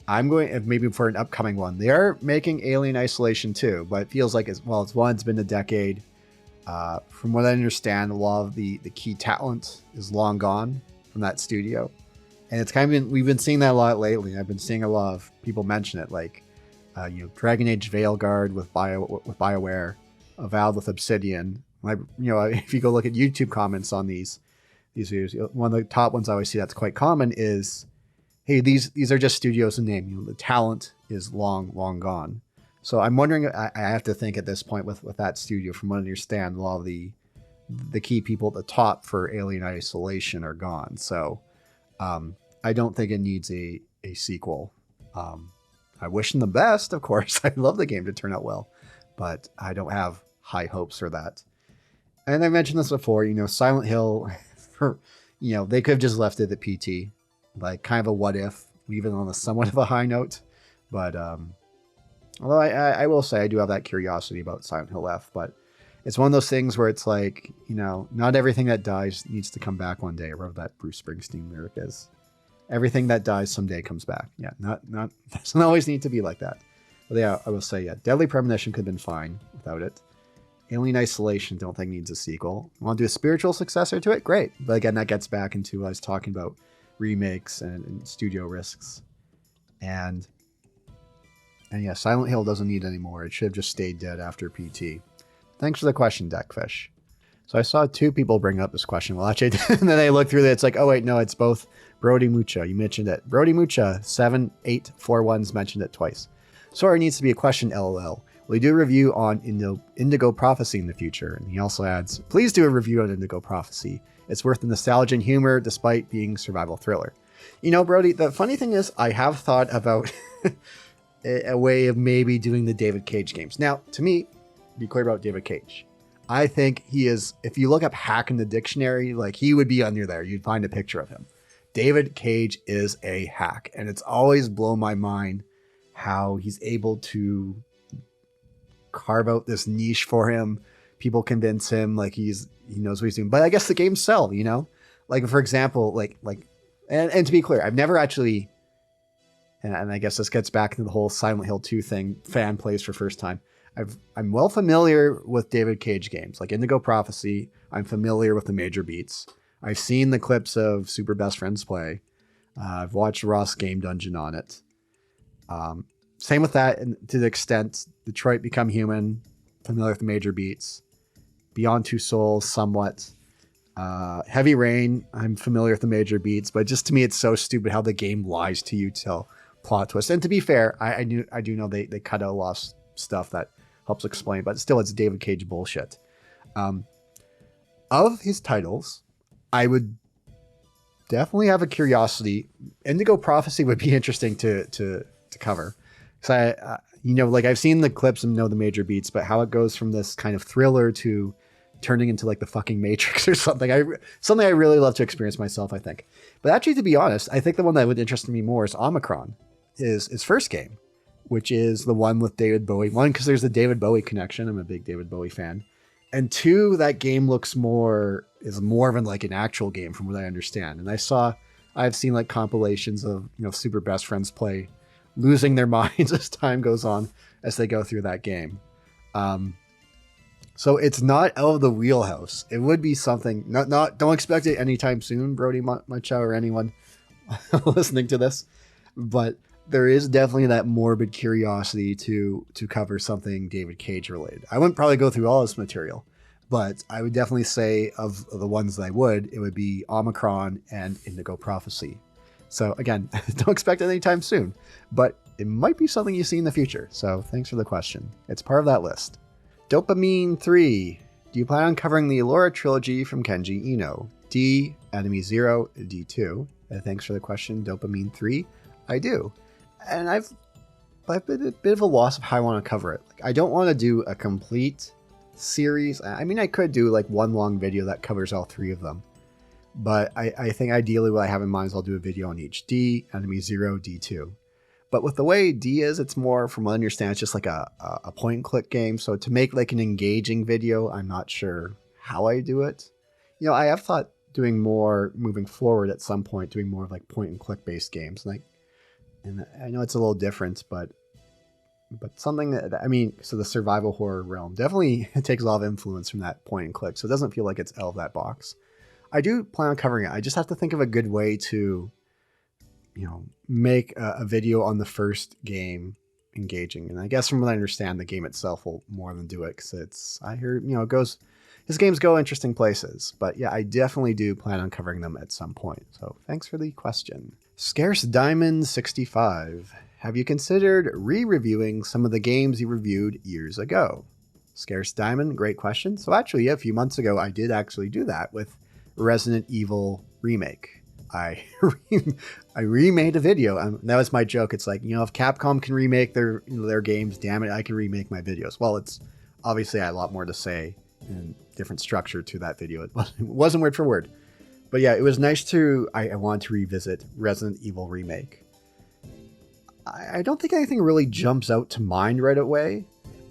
going, maybe for an upcoming one, they are making Alien Isolation 2, but it feels like, it's been a decade. From what I understand, a lot of the key talent is long gone from that studio. And it's kind of we've been seeing that a lot lately. I've been seeing a lot of people mention it, like, Dragon Age Veilguard with BioWare, Avowed with Obsidian. If you go look at YouTube comments on these videos, one of the top ones I always see that's quite common is, hey, these are just studios in name. The talent is long gone. So I'm wondering, I have to think at this point with that studio, from what I understand, a lot of the key people at the top for Alien Isolation are gone. So I don't think it needs a sequel. I wish them the best, of course. I'd love the game to turn out well, but I don't have high hopes for that. And I mentioned this before, Silent Hill, they could have just left it at PT, like kind of a what if, even on a somewhat of a high note. But although I will say I do have that curiosity about Silent Hill F, but it's one of those things where it's like, not everything that dies needs to come back one day. I wrote that Bruce Springsteen lyric is. Everything that dies someday comes back. Yeah, not doesn't always need to be like that. But yeah, I will say, Deadly Premonition could have been fine without it. Alien Isolation, don't think needs a sequel. Want to do a spiritual successor to it? Great. But again, that gets back into what I was talking about, remakes and studio risks. And yeah, Silent Hill doesn't need any more. It should have just stayed dead after PT. Thanks for the question, Deckfish. So I saw two people bring up this question. Well, actually, and then I looked through it. It's like, oh wait, no, it's both Brody Mucha. You mentioned it. Brody Mucha 7841's mentioned it twice. Sorry, needs to be a question, LOL. Will you do a review on Indigo Prophecy in the future? And he also adds, please do a review on Indigo Prophecy. It's worth the nostalgia and humor despite being survival thriller. Brody, the funny thing is I have thought about a way of maybe doing the David Cage games. Now, to me, be clear about David Cage. I think he is, if you look up hack in the dictionary, like he would be under there. You'd find a picture of him. David Cage is a hack. And it's always blown my mind how he's able to carve out this niche for him. People convince him like he knows what he's doing. But I guess the games sell, Like, for example, and to be clear, I've never actually, and I guess this gets back to the whole Silent Hill 2 thing, fan plays for first time. I'm well familiar with David Cage games, like Indigo Prophecy. I'm familiar with the major beats. I've seen the clips of Super Best Friends play. I've watched Ross Game Dungeon on it. Same with that, and to the extent Detroit Become Human, familiar with the major beats. Beyond Two Souls, somewhat. Heavy Rain, I'm familiar with the major beats, but just to me, it's so stupid how the game lies to you till plot twist. And to be fair, I do know they cut out a lot of stuff that helps explain, but still, it's David Cage bullshit. Of his titles, I would definitely have a curiosity. Indigo Prophecy would be interesting to cover. So I've seen the clips and know the major beats, but how it goes from this kind of thriller to turning into like the fucking Matrix or something. Something I really love to experience myself, I think. But actually, to be honest, I think the one that would interest me more is Omicron, is his first game, which is the one with David Bowie. One, because there's the David Bowie connection. I'm a big David Bowie fan. And two, that game is more of an actual game from what I understand. And I've seen like compilations of, Super Best Friends play, losing their minds as time goes on as they go through that game. So it's not out of the wheelhouse. It would be something, don't expect it anytime soon, Brody Mucha or anyone listening to this, but there is definitely that morbid curiosity to cover something David Cage related. I wouldn't probably go through all this material, but I would definitely say of the ones that it would be Omicron and Indigo Prophecy. So again, don't expect it anytime soon, but it might be something you see in the future. So thanks for the question. It's part of that list. Dopamine 3. Do you plan on covering the Elora trilogy from Kenji Eno? D. Enemy 0, D2. Thanks for the question, Dopamine 3. I do. And I've been a bit of a loss of how I want to cover it. Like, I don't want to do a complete series. I mean, I could do like one long video that covers all three of them. But I think ideally what I have in mind is I'll do a video on each. D, Enemy 0, D2. But with the way D is, it's more, from what I understand, it's just like a point and click game. So to make like an engaging video, I'm not sure how I do it. You know, I have thought doing more moving forward at some point, doing more of like point and click based games. And I know it's a little different, but something that, I mean, so the survival horror realm definitely takes a lot of influence from that point and click. So it doesn't feel like it's out of that box. I do plan on covering it. I just have to think of a good way to, you know, make a video on the first game engaging. And I guess from what I understand, the game itself will more than do it, because I hear, you know, his games go interesting places. But yeah, I definitely do plan on covering them at some point. So thanks for the question. Scarce Diamond 65. Have you considered re-reviewing some of the games you reviewed years ago? Scarce Diamond, great question. So actually, a few months ago, I did actually do that with Resident Evil Remake. I remade a video. That was my joke. It's like, you know, if Capcom can remake their games, damn it, I can remake my videos. Well, it's obviously I had a lot more to say and different structure to that video. It wasn't word for word. But yeah, it was nice to, I wanted to revisit Resident Evil Remake. I don't think anything really jumps out to mind right away.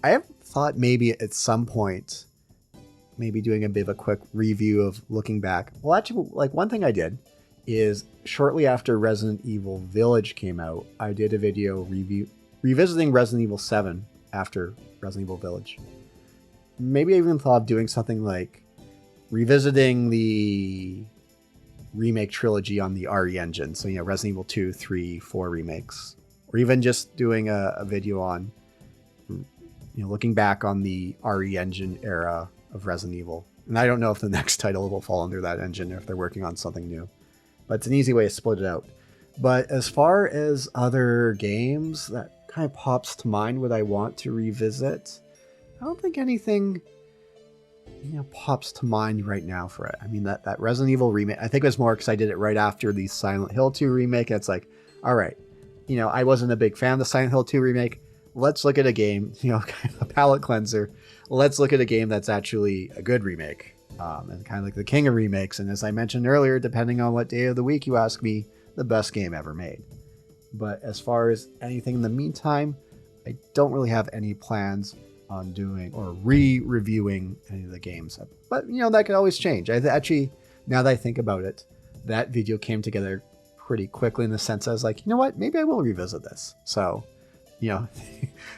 I have thought maybe at some point, maybe doing a bit of a quick review of looking back. Well, actually, like one thing I did is shortly after Resident Evil Village came out, I did a video revisiting Resident Evil 7 after Resident Evil Village. Maybe I even thought of doing something like revisiting the remake trilogy on the RE engine. So, you know, Resident Evil 2, 3, 4 remakes. Or even just doing a video on, you know, looking back on the RE engine era of Resident Evil. And I don't know if the next title will fall under that engine or if they're working on something new. But it's an easy way to split it out. But as far as other games that kind of pops to mind what I want to revisit, I don't think anything, you know, pops to mind right now for it. I mean, that Resident Evil remake, I think it was more because I did it right after the Silent Hill 2 remake. It's like, all right, you know, I wasn't a big fan of the Silent Hill 2 remake. Let's look at a game, you know, kind of a palate cleanser. Let's look at a game that's actually a good remake, and kind of like the king of remakes. And as I mentioned earlier, depending on what day of the week you ask me, the best game ever made. But as far as anything in the meantime, I don't really have any plans on doing or re-reviewing any of the games. But, you know, that could always change. Actually, now that I think about it, that video came together pretty quickly in the sense I was like, you know what, maybe I will revisit this. So, you know,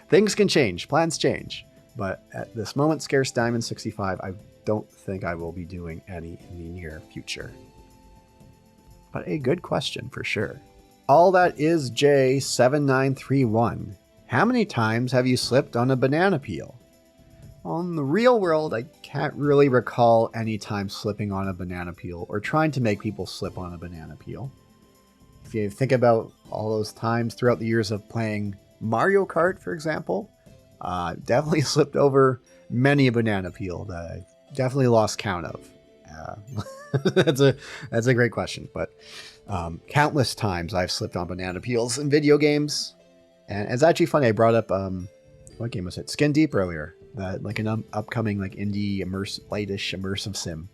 things can change, plans change. But at this moment, Scarce Diamond 65, I don't think I will be doing any in the near future. But a good question for sure. All that is J7931. How many times have you slipped on a banana peel? Well, in the real world, I can't really recall any time slipping on a banana peel or trying to make people slip on a banana peel. If you think about all those times throughout the years of playing Mario Kart, for example, definitely slipped over many a banana peel that I definitely lost count of. That's a great question, but countless times I've slipped on banana peels in video games. And it's actually funny, I brought up, what game was it? Skin Deep earlier, like an upcoming like indie lightish immersive sim.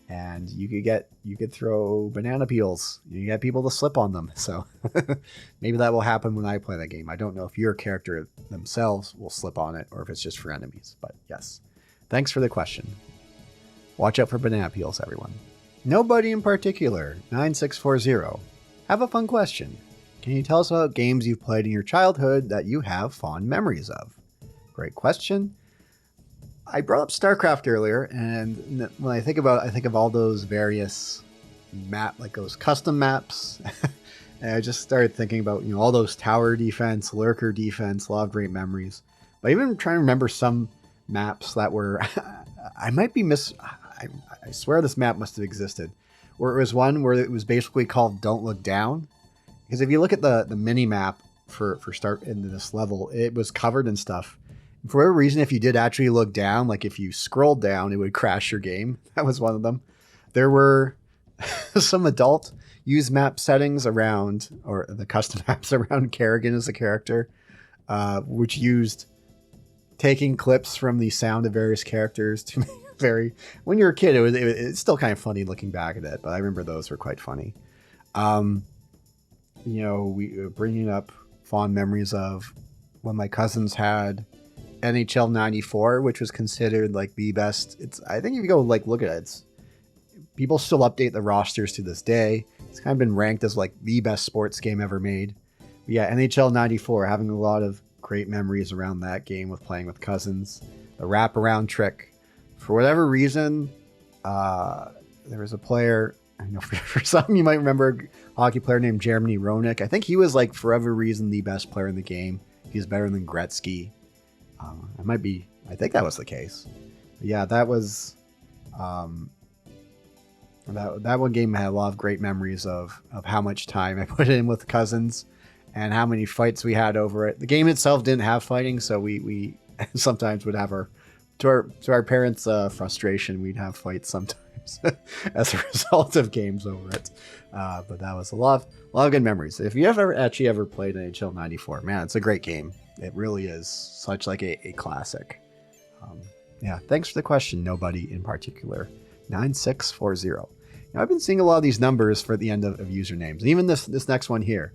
And you could throw banana peels. You get people to slip on them. So maybe that will happen when I play that game. I don't know if your character themselves will slip on it or if it's just for enemies. But yes, thanks for the question. Watch out for banana peels, everyone. Nobody in particular, 9640. Have a fun question. Can you tell us about games you've played in your childhood that you have fond memories of? Great question. I brought up StarCraft earlier, and when I think about it, I think of all those various like those custom maps. And I just started thinking about, you know, all those tower defense, lurker defense, a lot of great memories. But even trying to remember some maps that were, I might be I swear this map must have existed, where it was one where it was basically called Don't Look Down. Because if you look at the mini map for start into this level, it was covered in stuff. And for whatever reason, if you did actually look down, like if you scrolled down, it would crash your game. That was one of them. There were some adult use map settings around, or the custom maps around Kerrigan as a character, which used taking clips from the sound of various characters to make very, when you're a kid, it's still kind of funny looking back at it, but I remember those were quite funny. You know, we were bringing up fond memories of when my cousins had NHL 94, which was considered like the best. I think if you go like look at it, people still update the rosters to this day. It's kind of been ranked as like the best sports game ever made. But yeah, NHL 94, having a lot of great memories around that game with playing with cousins. The wraparound trick. For whatever reason, there was a player, I know for some you might remember, a hockey player named Jeremy Roenick. I think he was like, for whatever reason, the best player in the game. He's better than Gretzky. I think that was the case. But yeah, that was, that one game had a lot of great memories of how much time I put in with cousins and how many fights we had over it. The game itself didn't have fighting, so we sometimes would have to our parents' frustration, we'd have fights sometimes as a result of games over it. But that was a lot of good memories. If you have ever played NHL 94, man, it's a great game. It really is such like a classic. Yeah, thanks for the question, nobody in particular. 9640. Now, I've been seeing a lot of these numbers for the end of usernames. And even this next one here.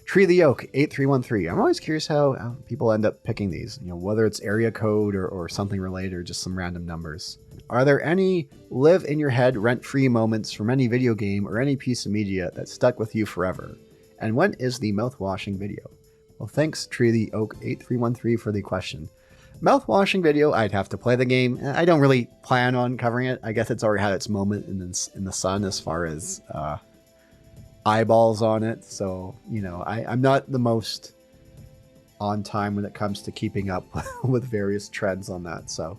Tree the Oak 8313. I'm always curious how people end up picking these, you know, whether it's area code or something related or just some random numbers. Are there any live in your head rent-free moments from any video game or any piece of media that stuck with you forever? And when is the mouth-washing video? Well, thanks Tree the Oak 8313 for the question. Mouth-washing video, I'd have to play the game. I don't really plan on covering it. I guess it's already had its moment in the sun as far as eyeballs on it. So, you know, I'm not the most on time when it comes to keeping up with various trends on that. So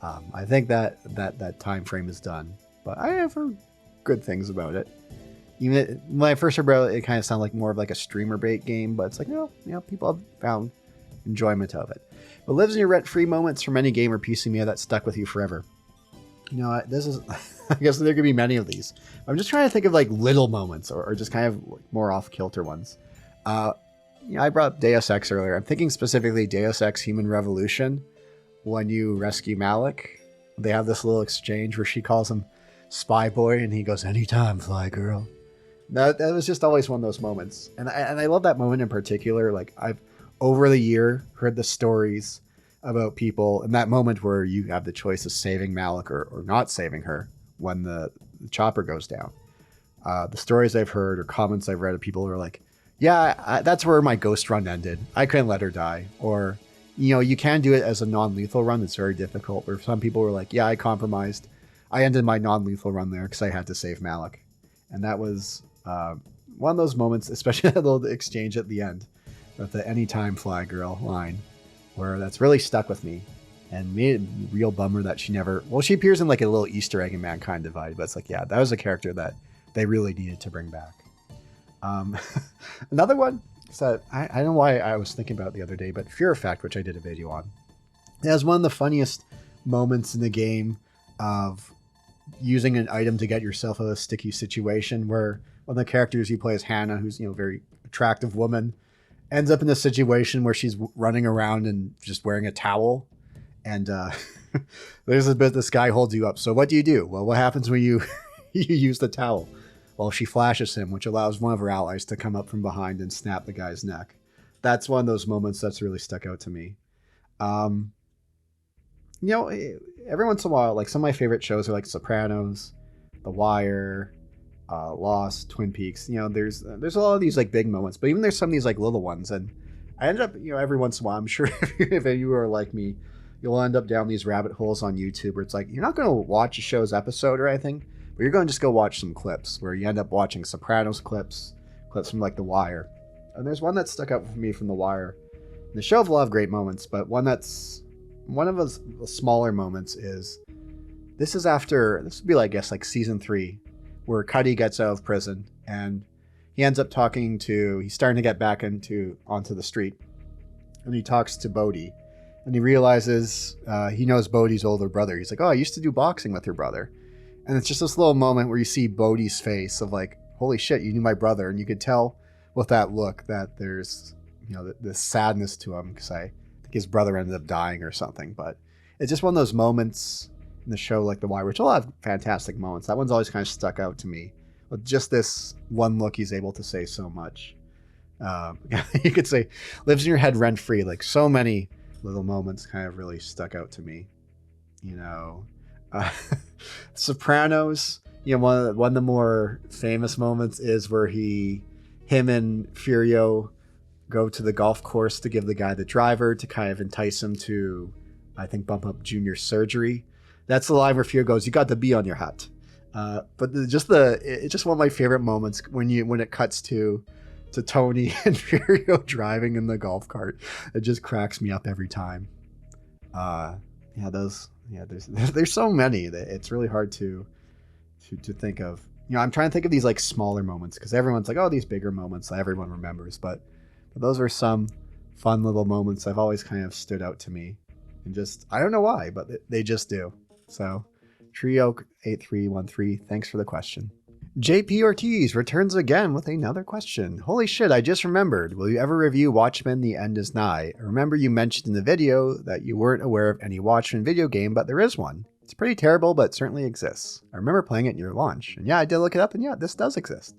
I think that time frame is done. But I have heard good things about it. Even when I first heard about it, it kind of sounded like more of like a streamer bait game. But it's like, no, you know, people have found enjoyment of it. But lives in your rent-free moments from any game or piece of media that stuck with you forever. You know, this is, I guess there could be many of these. I'm just trying to think of like little moments or just kind of more off-kilter ones. You know, I brought up Deus Ex earlier. I'm thinking specifically Deus Ex Human Revolution. When you rescue Malik, they have this little exchange where she calls him Spy Boy and he goes, "Anytime, Fly Girl." That was just always one of those moments. And I love that moment in particular. Like, I've, over the year, heard the stories about people in that moment where you have the choice of saving Malik or not saving her when the chopper goes down. The stories I've heard or comments I've read of people who are like, yeah, that's where my ghost run ended. I couldn't let her die. Or, you know, you can do it as a non-lethal run. It's very difficult. Or some people were like, yeah, I compromised. I ended my non-lethal run there because I had to save Malik. And that was one of those moments, especially that little exchange at the end with the "Anytime, Fly Girl" line, where that's really stuck with me and made it a real bummer that she never, well, she appears in like a little Easter egg in Mankind Divided, but it's like, yeah, that was a character that they really needed to bring back. Another one that I don't know why I was thinking about the other day, but Fear Effect, which I did a video on. It has one of the funniest moments in the game of using an item to get yourself out of a sticky situation, where one of the characters you play as Hannah, who's, you know, very attractive woman, ends up in a situation where she's running around and just wearing a towel. And there's a bit this guy holds you up. So what do you do? Well, what happens when you you use the towel? Well, she flashes him, which allows one of her allies to come up from behind and snap the guy's neck. That's one of those moments that's really stuck out to me. You know, every once in a while, like some of my favorite shows are like Sopranos, The Wire, Lost, Twin Peaks. You know, there's a lot of these like big moments, but even there's some of these like little ones. And I ended up, you know, every once in a while, I'm sure if you are like me, you'll end up down these rabbit holes on YouTube where it's like, you're not going to watch a show's episode or anything, but you're going to just go watch some clips where you end up watching Sopranos clips from like The Wire. And there's one that stuck out for me from The Wire. The show has a lot of great moments, but one of the smaller moments is, this would be like, I guess, like season 3, where Cuddy gets out of prison and he ends up he's starting to get back onto the street, and he talks to Bodhi, and he realizes he knows Bodhi's older brother. He's like, oh, I used to do boxing with your brother. And it's just this little moment where you see Bodhi's face of like, holy shit, you knew my brother. And you could tell with that look that there's, this sadness to him, because I think his brother ended up dying or something. But it's just one of those moments in the show like The Wire, which will have fantastic moments. That one's always kind of stuck out to me. With just this one look, he's able to say so much. You could say lives in your head rent free. Like so many little moments kind of really stuck out to me. Sopranos, one of the more famous moments is where him and Furio go to the golf course to give the guy the driver to kind of entice him to, I think, bump up Junior's surgery. That's the line where Furio goes, "You got the B on your hat." But it's just one of my favorite moments when it cuts to Tony and Furio driving in the golf cart. It just cracks me up every time. There's so many that it's really hard to think of. I'm trying to think of these like smaller moments because everyone's like, oh, these bigger moments that everyone remembers, but those are some fun little moments that have always kind of stood out to me, and just I don't know why, but they just do. So Trioke8313, thanks for the question. JP Ortiz returns again with another question. Holy shit, I just remembered. Will you ever review Watchmen The End Is Nigh? I remember you mentioned in the video that you weren't aware of any Watchmen video game, but there is one. It's pretty terrible, but it certainly exists. I remember playing it near launch. And yeah, I did look it up, and yeah, this does exist.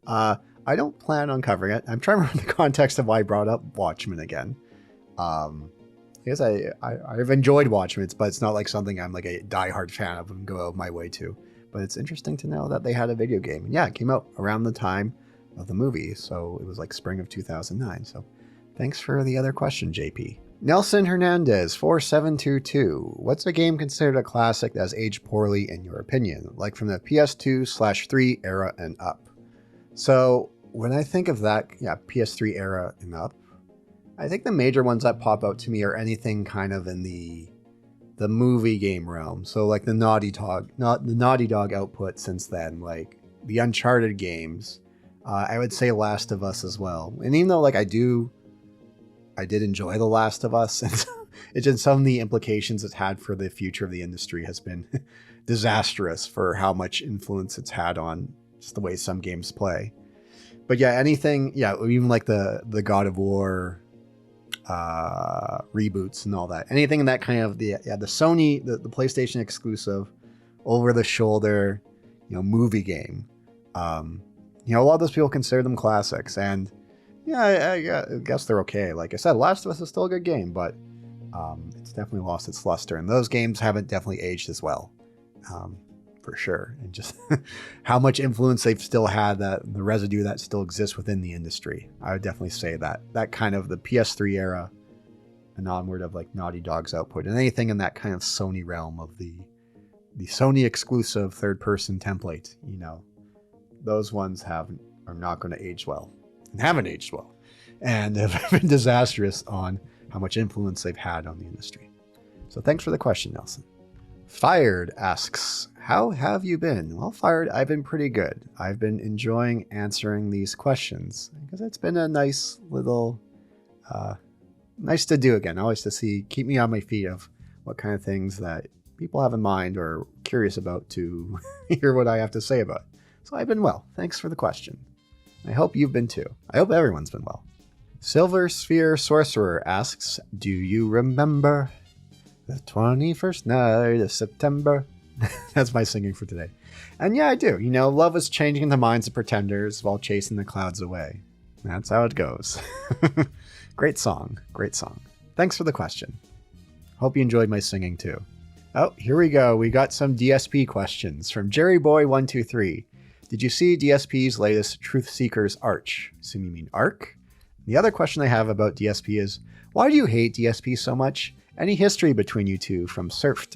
I don't plan on covering it. I'm trying to remember the context of why I brought up Watchmen again. Because I've enjoyed Watchmen, but it's not like something I'm like a diehard fan of and go out of my way to. But it's interesting to know that they had a video game. And yeah, it came out around the time of the movie. So it was like spring of 2009. So thanks for the other question, JP. Nelson Hernandez, 4722. What's a game considered a classic that has aged poorly in your opinion? Like from the PS2/3 era and up. So when I think of that, PS3 era and up, I think the major ones that pop out to me are anything kind of in the movie game realm. So like the Naughty Dog output since then, like the Uncharted games. I would say Last of Us as well. And even though like I did enjoy The Last of Us, and it's just some of the implications it's had for the future of the industry has been disastrous for how much influence it's had on just the way some games play. But yeah, anything, even like the God of War reboots and all that, anything in that kind of the Sony, the PlayStation exclusive, over the shoulder, movie game. A lot of those people consider them classics, and I guess they're okay. Like I said, Last of Us is still a good game, but it's definitely lost its luster, and those games haven't definitely aged as well, for sure. And just how much influence they've still had, that the residue that still exists within the industry. I would definitely say that kind of the PS3 era and onward of like Naughty Dog's output, and anything in that kind of Sony realm of the Sony exclusive third-person template, those ones are not going to age well, and haven't aged well, and have been disastrous on how much influence they've had on the industry. So thanks for the question, Nelson. Fired asks, how have you been? Well, Fired, I've been pretty good. I've been enjoying answering these questions because it's been a nice little, nice to do again. Always to keep me on my feet of what kind of things that people have in mind or curious about to hear what I have to say about it. So I've been well. Thanks for the question. I hope you've been too. I hope everyone's been well. Silver Sphere Sorcerer asks, do you remember the 21st night of September? That's my singing for today. And yeah, I do. Love is changing the minds of pretenders while chasing the clouds away. That's how it goes. Great song. Great song. Thanks for the question. Hope you enjoyed my singing too. Oh, here we go. We got some DSP questions from JerryBoy123. Did you see DSP's latest Truth Seekers Arch? Assume you mean Arc? The other question I have about DSP is, why do you hate DSP so much? Any history between you two? From Surfed.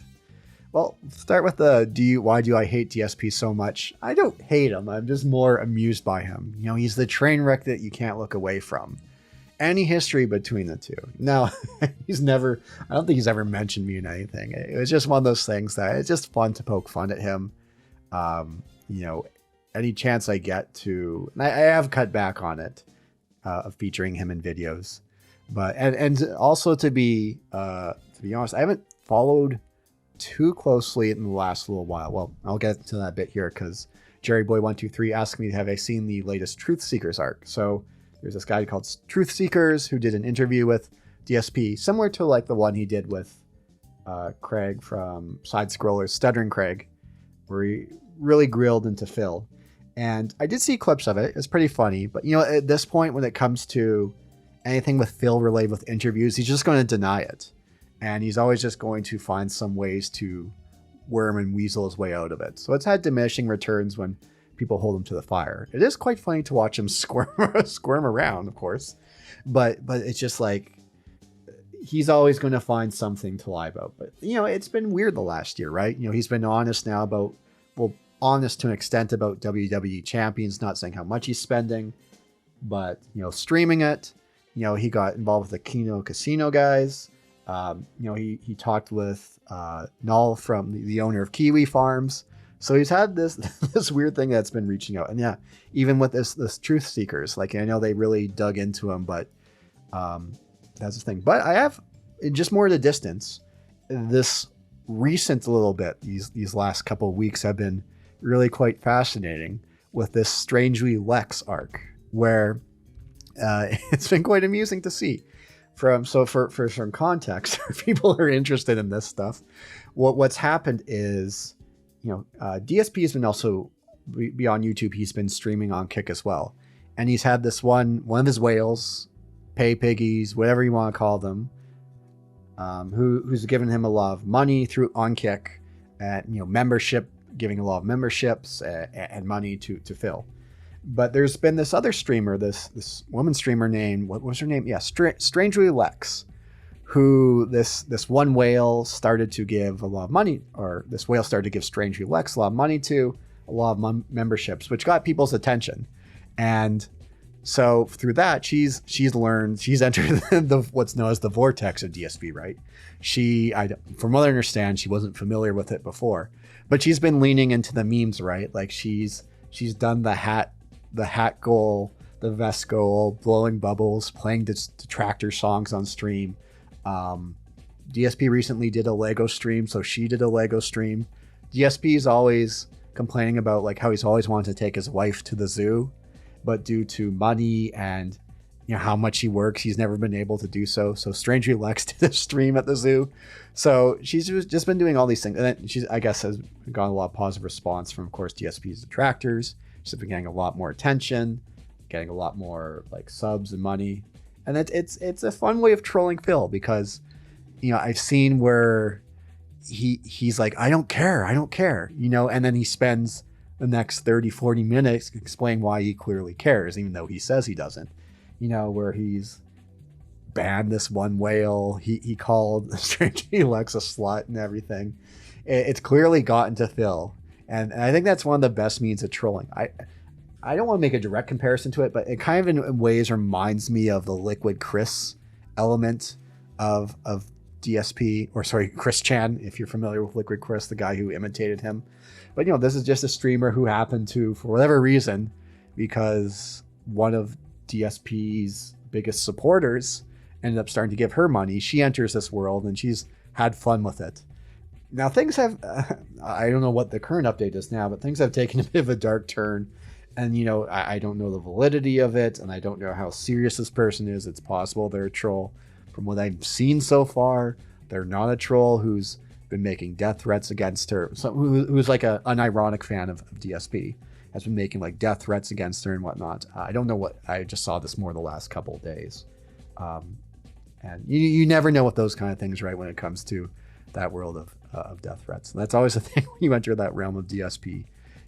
Well, start with why do I hate DSP so much? I don't hate him. I'm just more amused by him. He's the train wreck that you can't look away from. Any history between the two? No, I don't think he's ever mentioned me in anything. It was just one of those things that it's just fun to poke fun at him. any chance I get to, and I have cut back on it, of featuring him in videos, but and also to be honest, I haven't followed too closely in the last little while. Well, I'll get to that bit here because JerryBoy123 asked me, have I seen the latest Truth Seekers arc? So there's this guy called Truth Seekers who did an interview with DSP, similar to like the one he did with Craig from Side Scrollers, Stuttering Craig, where he really grilled into Phil. And I did see clips of it. It's pretty funny. But, you know, at this point, when it comes to anything with Phil related with interviews, he's just going to deny it. And he's always just going to find some ways to worm and weasel his way out of it. So it's had diminishing returns when people hold him to the fire. It is quite funny to watch him squirm around, of course. But it's just like, he's always going to find something to lie about. But, you know, it's been weird the last year, right? You know, he's been honest now about, well, honest to an extent about WWE champions, not saying how much he's spending, but, you know, streaming it. You know, he got involved with the Kino Casino guys. You know, he talked with Null from the owner of Kiwi Farms. So he's had this this weird thing that's been reaching out. And yeah, even with this Truth Seekers, like, I know they really dug into him, but that's the thing. But I have, just more at a distance, this recent little bit, these last couple of weeks have been really quite fascinating with this Strangely Lex arc, where it's been quite amusing to see. For some context, for people who are interested in this stuff, what's happened is, you know, DSP has been also, beyond YouTube, he's been streaming on Kick as well. And he's had this one of his whales, pay piggies, whatever you want to call them, who's given him a lot of money on Kick, and, you know, membership, giving a lot of memberships and money to Phil. But there's been this other streamer, this woman streamer named, what was her name? Yeah, Strangely Lex, who this one whale started to give a lot of money, or this whale started to give Strangely Lex a lot of money to, a lot of memberships, which got people's attention. And so through that, she's entered what's known as the vortex of DSP, right? From what I understand, she wasn't familiar with it before, but she's been leaning into the memes, right? Like she's done the hat goal, the vest goal, blowing bubbles, playing detractor songs on stream. DSP recently did a Lego stream, so she did a Lego stream. DSP is always complaining about like how he's always wanted to take his wife to the zoo, but due to money and, you know, how much he works, he's never been able to do so. So Strangely Lex did a stream at the zoo. So she's just been doing all these things. And then she's, I guess, has gotten a lot of positive response from, of course, DSP's detractors. She's been getting a lot more attention, getting a lot more like subs and money. And it's a fun way of trolling Phil, because, you know, I've seen where he's like, I don't care, you know, and then he spends the next 30-40 minutes explaining why he clearly cares, even though he says he doesn't. You know, where he's banned this one whale, he called Strangely Lex a slut and everything. It's clearly gotten to Phil. And I think that's one of the best means of trolling. I don't want to make a direct comparison to it, but it kind of in ways reminds me of the Liquid Chris element of DSP, or sorry, Chris Chan, if you're familiar with Liquid Chris, the guy who imitated him. But, you know, this is just a streamer who happened to, for whatever reason, because one of DSP's biggest supporters ended up starting to give her money, she enters this world and she's had fun with it. Now things have, I don't know what the current update is now, but things have taken a bit of a dark turn. And, you know, I don't know the validity of it, and I don't know how serious this person is. It's possible they're a troll. From what I've seen so far, they're not a troll who's been making death threats against her. Who's like an unironic fan of DSP, has been making like death threats against her and whatnot. I don't know what, I just saw this more the last couple of days. And you never know with those kind of things, right, when it comes to that world of death threats. And that's always the thing when you enter that realm of DSP.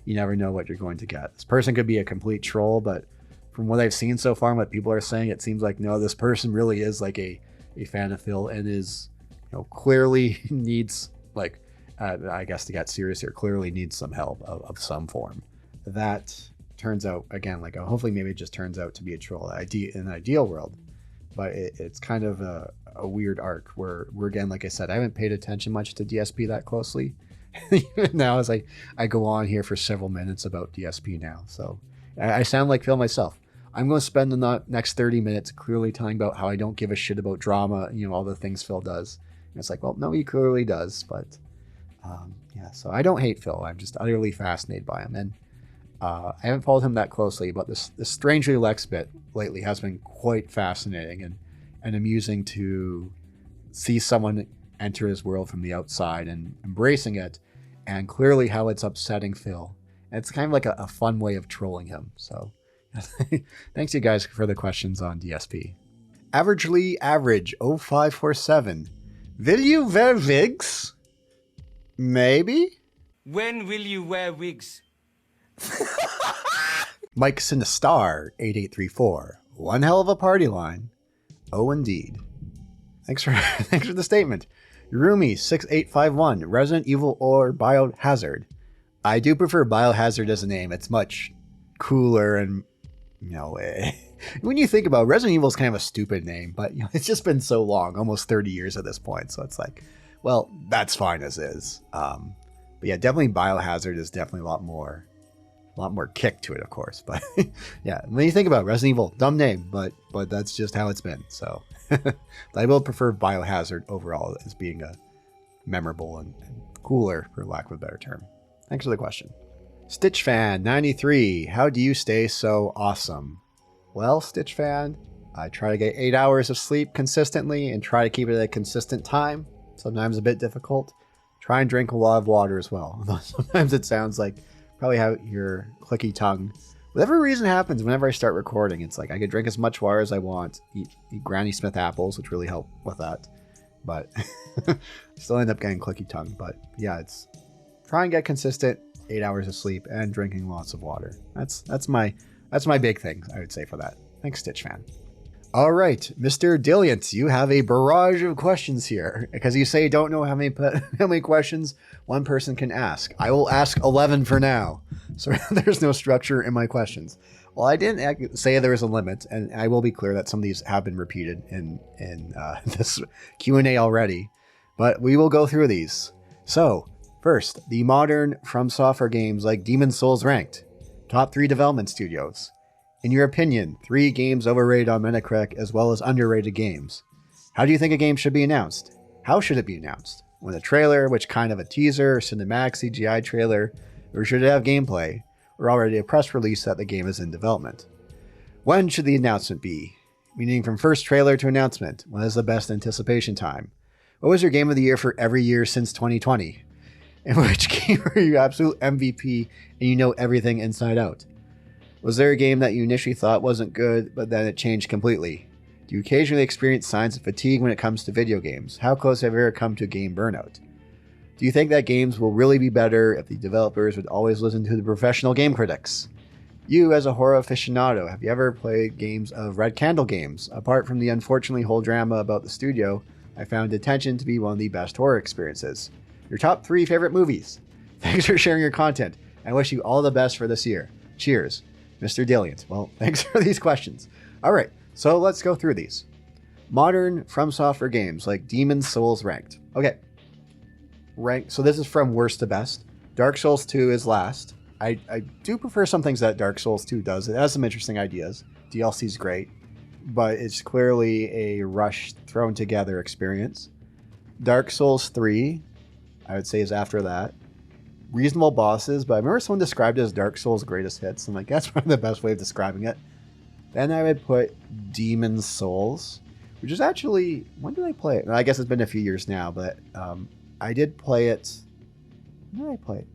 You never know what you're going to get. This person could be a complete troll, but from what I've seen so far and what people are saying, it seems like, no, this person really is like a fan of Phil and is, you know, clearly needs, like, I guess to get serious here, clearly needs some help of some form. That turns out, again, like, hopefully maybe it just turns out to be a troll in an ideal world. But it's kind of a weird arc where again, like I said, I haven't paid attention much to DSP that closely. Now as I go on here for several minutes about DSP now. So I sound like Phil myself. I'm going to spend the next 30 minutes clearly telling about how I don't give a shit about drama, all the things Phil does. And it's like, well, no, he clearly does. But yeah, so I don't hate Phil. I'm just utterly fascinated by him. And I haven't followed him that closely, but this Strangely Lex bit lately has been quite fascinating and amusing to see someone enter his world from the outside and embracing it, and clearly how it's upsetting Phil. And it's kind of like a fun way of trolling him. So thanks you guys for the questions on DSP. Averagely Average 0547. Will you wear wigs? Maybe? When will you wear wigs? Mike Sinistar 8834. One hell of a party line. Oh, indeed. Thanks for the statement. Yurumi 6851. Resident Evil or Biohazard? I do prefer Biohazard as a name. It's much cooler and when you think about it, Resident Evil is kind of a stupid name, but it's just been so long, almost 30 years at this point. So it's like, well, that's fine as is. But yeah, definitely Biohazard is definitely a lot more kick to it, of course. But yeah, when you think about it, Resident Evil, dumb name, but that's just how it's been. So I will prefer Biohazard overall as being a memorable and cooler, for lack of a better term. Thanks for the question. Stitch Fan 93. How do you stay so awesome? Well, Stitch Fan, I try to get 8 hours of sleep consistently and try to keep it at a consistent time. Sometimes a bit difficult. Try and drink a lot of water as well. Although sometimes it sounds like probably have your clicky tongue. Whatever reason happens, whenever I start recording, it's like I could drink as much water as I want, eat Granny Smith apples, which really help with that. But still end up getting clicky tongue. But yeah, it's try and get consistent 8 hours of sleep and drinking lots of water. That's my big thing, I would say, for that. Thanks, Stitch Fan. All right, Mr. Dilliant, you have a barrage of questions here because you say you don't know how many questions one person can ask. I will ask 11 for now, so there's no structure in my questions. Well, I didn't say there was a limit, and I will be clear that some of these have been repeated in this Q&A already, but we will go through these. So, first, the modern From Software games like Demon's Souls ranked. Top 3 development studios. In your opinion, 3 games overrated on Metacritic as well as underrated games. How do you think a game should be announced? How should it be announced? With a trailer, which kind of a teaser, cinematic CGI trailer, or should it have gameplay, or already a press release that the game is in development? When should the announcement be? Meaning from first trailer to announcement, when is the best anticipation time? What was your game of the year for every year since 2020? In which game are you absolute MVP and you know everything inside out? Was there a game that you initially thought wasn't good, but then it changed completely? Do you occasionally experience signs of fatigue when it comes to video games? How close have you ever come to game burnout? Do you think that games will really be better if the developers would always listen to the professional game critics? You, as a horror aficionado, have you ever played games of Red Candle games? Apart from the unfortunately whole drama about the studio, I found Detention to be one of the best horror experiences. Your top 3 favorite movies. Thanks for sharing your content. I wish you all the best for this year. Cheers. Mr. Dilliant. Well, thanks for these questions. All right, so let's go through these. Modern From Software games like Demon's Souls ranked. Okay. So this is from worst to best. Dark Souls 2 is last. I do prefer some things that Dark Souls 2 does. It has some interesting ideas. DLC is great, but it's clearly a rushed, thrown together experience. Dark Souls 3, I would say, is after that. Reasonable bosses, but I remember someone described it as Dark Souls greatest hits. I'm like, that's probably the best way of describing it. Then I would put Demon's Souls, which is actually, when did I play it? I guess it's been a few years now, but I did play it. When did I play it?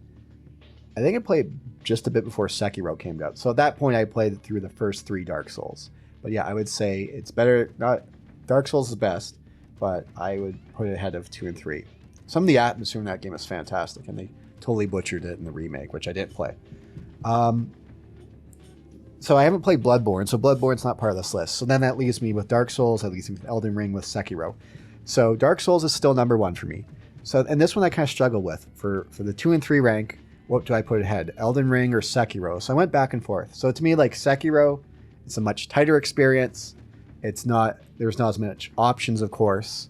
I think I played just a bit before Sekiro came out. So at that point, I played through the first 3 Dark Souls. But yeah, I would say it's better. Not Dark Souls is best, but I would put it ahead of 2 and 3. Some of the atmosphere in that game is fantastic, and they totally butchered it in the remake, which I didn't play. So I haven't played Bloodborne, so Bloodborne's not part of this list. So then that leaves me with Dark Souls, that leaves me with Elden Ring, with Sekiro. So Dark Souls is still number 1 for me. So, and this one I kind of struggle with. For the 2 and 3 rank, what do I put ahead? Elden Ring or Sekiro? So I went back and forth. So to me, like Sekiro, it's a much tighter experience. There's not as much options, of course,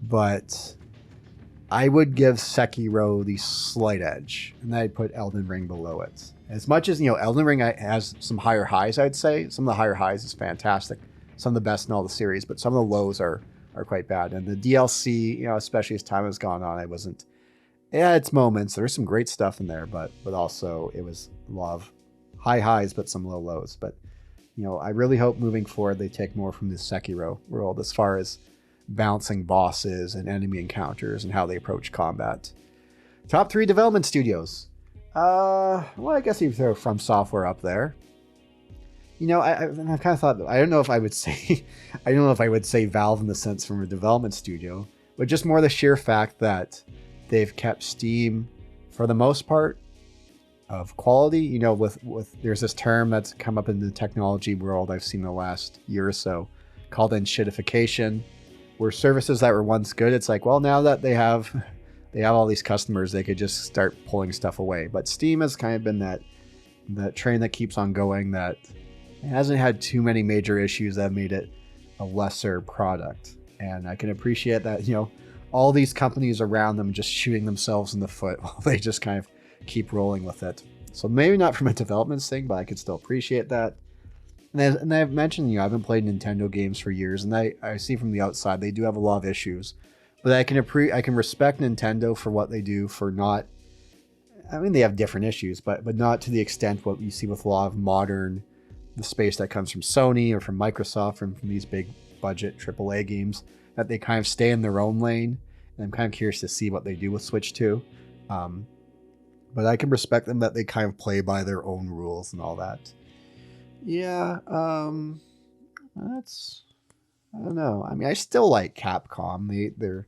but I would give Sekiro the slight edge, and I'd put Elden Ring below it. As much as, Elden Ring has some higher highs, I'd say. Some of the higher highs is fantastic. Some of the best in all the series, but some of the lows are quite bad. And the DLC, especially as time has gone on, it had its moments. There's some great stuff in there, but also it was a lot of high highs, but some low lows. But, I really hope moving forward they take more from the Sekiro world as far as balancing bosses and enemy encounters and how they approach combat. Top 3 development studios. Well, I guess you throw From Software up there. I've kind of thought, I don't know if I would say Valve in the sense from a development studio, but just more the sheer fact that they've kept Steam for the most part of quality. With there's this term that's come up in the technology world I've seen the last year or so called enshittification, where services that were once good, it's like, well, now that they have all these customers, they could just start pulling stuff away. But Steam has kind of been that train that keeps on going, that hasn't had too many major issues that have made it a lesser product. And I can appreciate that, all these companies around them just shooting themselves in the foot while they just kind of keep rolling with it. So maybe not from a development thing, but I could still appreciate that. And I've mentioned, I haven't played Nintendo games for years, and I see from the outside they do have a lot of issues. But I can respect Nintendo for what they do for not. I mean, they have different issues, but not to the extent what you see with a lot of the space that comes from Sony or from Microsoft, from these big budget AAA games, that they kind of stay in their own lane. And I'm kind of curious to see what they do with Switch 2. But I can respect them that they kind of play by their own rules and all that. Yeah, I don't know. I mean, I still like Capcom. They're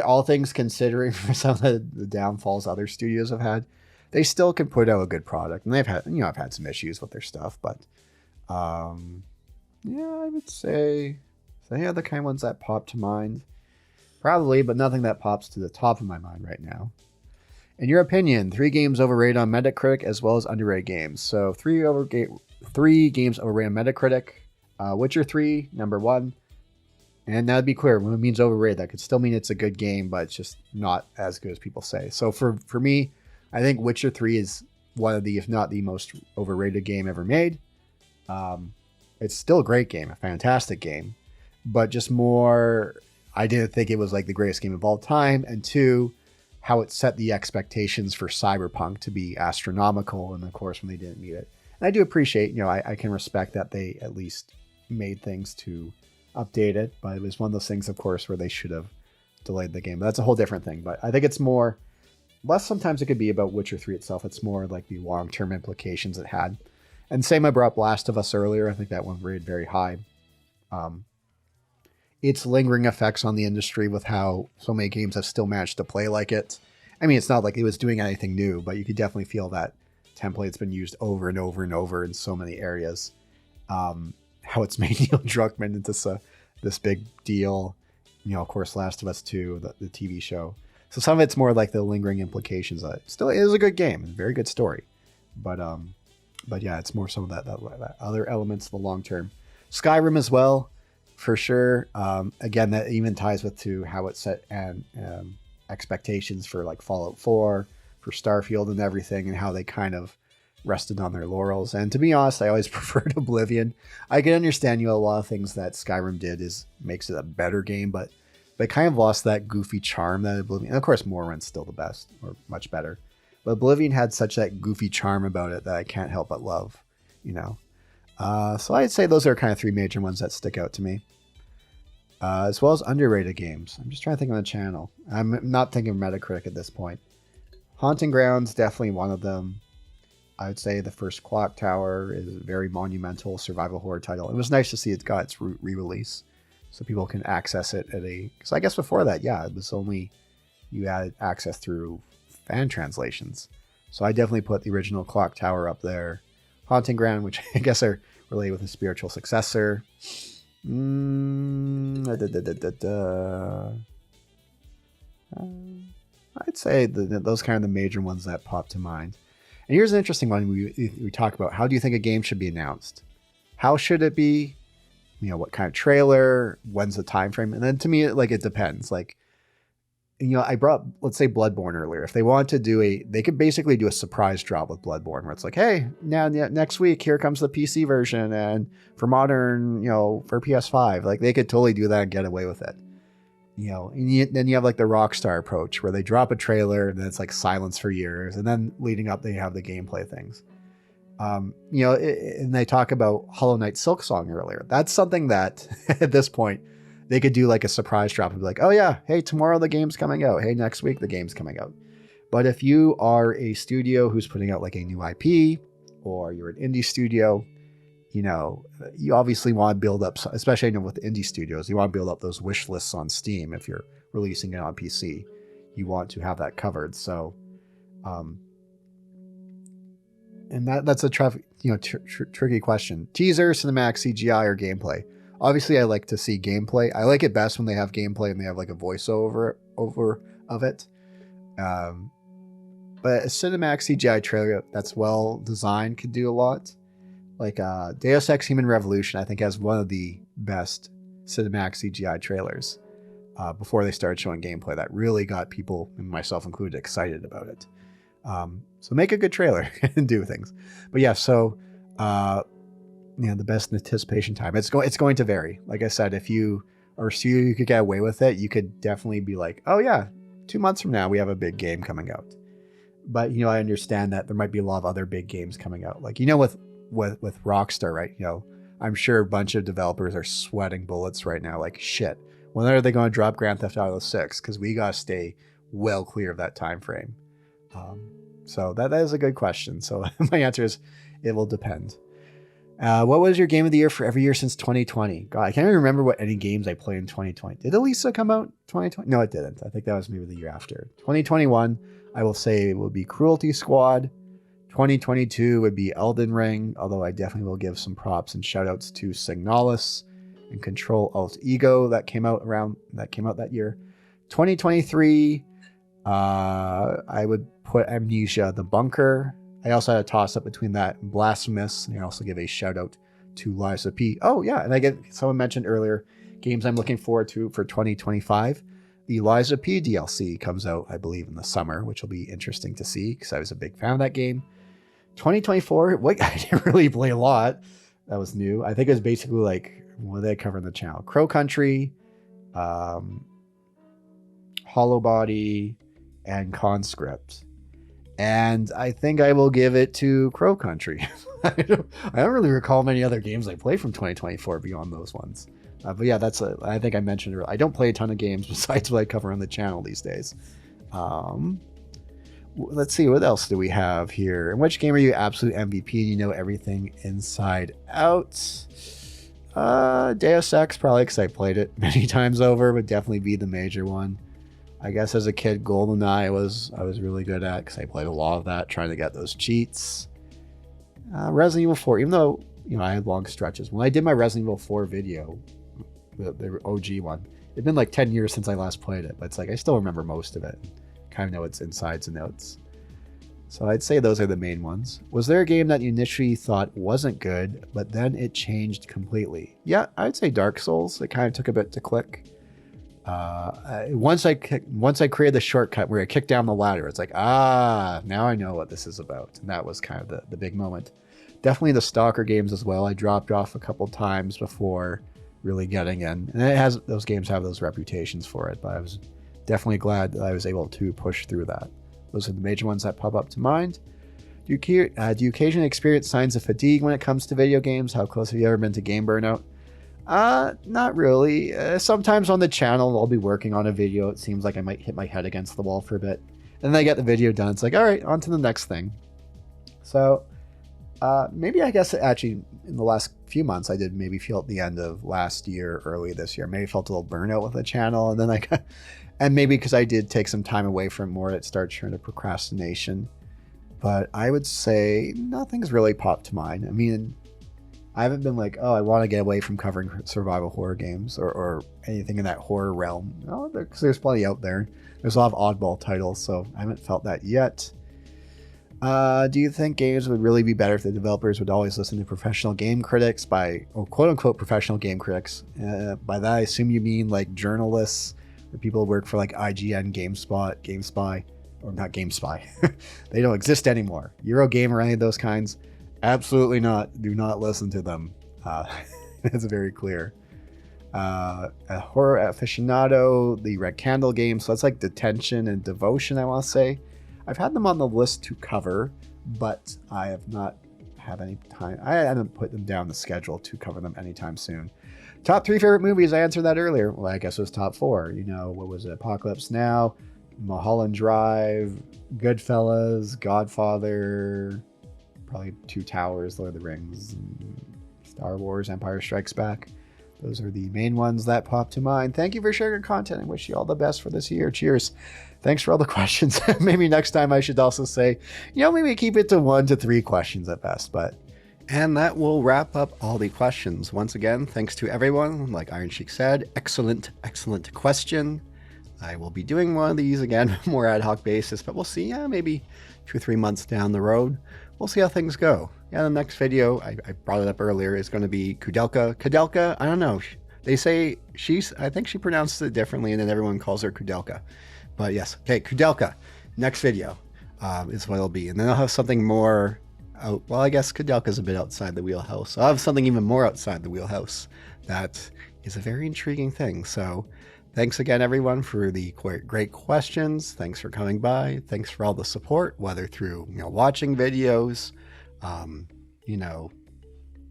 all things considering, for some of the downfalls other studios have had, they still can put out a good product. And they've had, I've had some issues with their stuff, but I would say, so yeah, the kind of ones that pop to mind, probably, but nothing that pops to the top of my mind right now. In your opinion, 3 games overrated on Metacritic as well as underrated games. So 3 games overrated on Metacritic. Witcher 3, number 1. And that'd be clear, when it means overrated, that could still mean it's a good game, but it's just not as good as people say. So for me, I think Witcher 3 is one of the, if not the most overrated game ever made. It's still a great game, a fantastic game, but just more, I didn't think it was like the greatest game of all time. And 2, how it set the expectations for Cyberpunk to be astronomical, and of course when they didn't meet it. And I do appreciate, I can respect that they at least made things to update it, but it was one of those things, of course, where they should have delayed the game. But that's a whole different thing. But I think it's less sometimes it could be about Witcher 3 itself. It's more like the long-term implications it had. And same, I brought up Last of Us earlier. I think that one rated very high. Its lingering effects on the industry with how so many games have still managed to play like it. I mean, it's not like it was doing anything new, but you could definitely feel that template's been used over and over and over in so many areas. How it's made Neil Druckmann into this big deal. Of course, Last of Us 2, the TV show. So some of it's more like the lingering implications of it. Still, it is a good game. It's a very good story. But yeah, it's more some of that other elements of the long term. Skyrim as well, for sure. Again, that even ties to how it set and expectations for like Fallout 4, for Starfield and everything, and how they kind of rested on their laurels. And to be honest, I always preferred Oblivion. I can understand, a lot of things that Skyrim did makes it a better game, but they kind of lost that goofy charm that Oblivion. And of course, Morrowind's still the best, or much better. But Oblivion had such that goofy charm about it that I can't help but love, So I'd say those are kind of 3 major ones that stick out to me. As well as underrated games. I'm just trying to think on the channel. I'm not thinking of Metacritic at this point. Haunting Grounds, definitely one of them. I would say the first Clock Tower is a very monumental survival horror title. It was nice to see it got its re-release, so people can access it because I guess before that, yeah, it was only, you had access through fan translations. So I definitely put the original Clock Tower up there. Haunting Ground, which I guess are related with a spiritual successor. I'd say those kind of the major ones that pop to mind. And here's an interesting one we talk about. How do you think a game should be announced? How should it be? What kind of trailer? When's the time frame? And then to me, it depends. Like, I brought, let's say, Bloodborne earlier. If they want to they could basically do a surprise drop with Bloodborne where it's like, hey, now next week, here comes the PC version. And for modern, for PS5, like they could totally do that and get away with it. Then you have like the Rockstar approach where they drop a trailer and then it's like silence for years. And then leading up, they have the gameplay things. And they talk about Hollow Knight Silksong earlier. That's something that at this point, they could do like a surprise drop and be like, oh yeah, hey, tomorrow the game's coming out. Hey, next week the game's coming out. But if you are a studio who's putting out like a new IP or you're an indie studio, you obviously want to build up, especially with indie studios, you want to build up those wish lists on Steam. If you're releasing it on PC, you want to have that covered. So, and that's a tricky question. Teaser, cinematic, CGI, or gameplay? Obviously, I like to see gameplay. I like it best when they have gameplay and they have like a voiceover of it. But a cinematic CGI trailer that's well designed could do a lot. Like Deus Ex Human Revolution, I think, has one of the best cinematic CGI trailers before they started showing gameplay that really got people, and myself included, excited about it. So make a good trailer and do things. But yeah, so the best anticipation time. It's going to vary. Like I said, if you are a studio, you could get away with it. You could definitely be like, oh yeah, 2 months from now we have a big game coming out. But I understand that there might be a lot of other big games coming out. Like with Rockstar, right? I'm sure a bunch of developers are sweating bullets right now. Like shit, when are they going to drop Grand Theft Auto 6? Because we gotta stay well clear of that time frame. So that is a good question. So my answer is it will depend. What was your game of the year for every year since 2020? God, I can't even remember what any games I played in 2020. Did Elisa come out 2020? No, it didn't. I think that was maybe the year after. 2021, I will say it would be Cruelty Squad. 2022 would be Elden Ring, although I definitely will give some props and shout outs to Signalis and Control Alt Ego that came out that year. 2023, I would put Amnesia The Bunker. I also had a toss up between that and Blasphemous, and I also give a shout out to Liza P. Oh yeah, and someone mentioned earlier games I'm looking forward to for 2025. The Liza P DLC comes out, I believe, in the summer, which will be interesting to see because I was a big fan of that game. 2024, I didn't really play a lot. That was new. I think it was basically like, what did I cover in the channel? Crow Country, Hollow Body, and Conscript. And I think I will give it to Crow Country. I don't really recall many other games I played from 2024 beyond those ones. But yeah, I think I mentioned earlier. I don't play a ton of games besides what I cover on the channel these days. Let's see, what else do we have here? In which game are you absolute MVP and you know everything inside out? Deus Ex, probably because I played it many times over, would definitely be the major one. I guess as a kid, GoldenEye I was really good at because I played a lot of that, trying to get those cheats. Resident Evil 4, even though I had long stretches. When I did my Resident Evil 4 video, the OG one, it's been like 10 years since I last played it, but it's like I still remember most of it. Kind of know its insides and outs. So I'd say those are the main ones. Was there a game that you initially thought wasn't good, but then it changed completely? Yeah, I'd say Dark Souls. It kind of took a bit to click. Once I created the shortcut where I kicked down the ladder, it's like, now I know what this is about. And that was kind of the big moment. Definitely the Stalker games as well. I dropped off a couple times before really getting in. And those games have those reputations for it, but I was definitely glad that I was able to push through that. Those are the major ones that pop up to mind. Do you occasionally experience signs of fatigue when it comes to video games? How close have you ever been to game burnout? Not really. Sometimes on the channel, I'll be working on a video. It seems like I might hit my head against the wall for a bit. And then I get the video done. It's like, all right, on to the next thing. So maybe I guess actually in the last few months, I did maybe feel at the end of last year, early this year, maybe felt a little burnout with the channel. And then and maybe because I did take some time away from more, it started turning to procrastination. But I would say nothing's really popped to mind. I mean, I haven't been like, I want to get away from covering survival horror games or anything in that horror realm. No, because there's plenty out there. There's a lot of oddball titles, so I haven't felt that yet. Do you think games would really be better if the developers would always listen to professional game critics quote unquote professional game critics? By that, I assume you mean like journalists The people who work for like IGN, GameSpy, or not GameSpy. They don't exist anymore. Eurogamer, any of those kinds, absolutely not. Do not listen to them. That's very clear. A horror aficionado, the Red Candle game. So that's like Detention and Devotion, I want to say. I've had them on the list to cover, but I have not had any time. I haven't put them down the schedule to cover them anytime soon. Top 3 favorite movies. I answered that earlier. Well, I guess it was top 4. You know, what was it? Apocalypse Now, Mulholland Drive, Goodfellas, Godfather, probably Two Towers, Lord of the Rings, Star Wars, Empire Strikes Back. Those are the main ones that pop to mind. Thank you for sharing your content and wish you all the best for this year. Cheers. Thanks for all the questions. Maybe next time I should also say, maybe keep it to 1 to 3 questions at best. And that will wrap up all the questions. Once again, thanks to everyone. Like Iron Sheik said, excellent question. I will be doing one of these again, more ad hoc basis, but we'll see. Maybe 2 or 3 months down the road. We'll see how things go. The next video, I brought it up earlier, is going to be Kudelka. Kudelka, I don't know. They say I think she pronounces it differently, and then everyone calls her Kudelka. But yes, okay, Kudelka. Next video is what it'll be. And then I'll have something more well, I guess Kudelka's a bit outside the wheelhouse. I'll have something even more outside the wheelhouse. That is a very intriguing thing. So thanks again, everyone, for the great questions. Thanks for coming by. Thanks for all the support, whether through watching videos,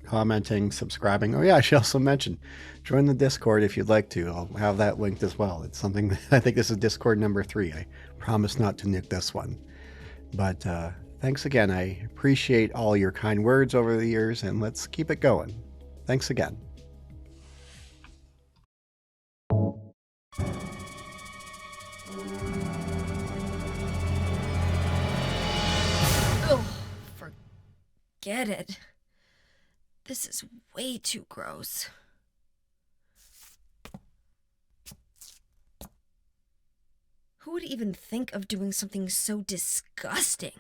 commenting, subscribing. Oh yeah, I should also mention, join the Discord if you'd like to. I'll have that linked as well. It's something that I think this is Discord number 3. I promise not to nuke this one. But thanks again. I appreciate all your kind words over the years, and let's keep it going. Thanks again. Forget it. This is way too gross. Who would even think of doing something so disgusting?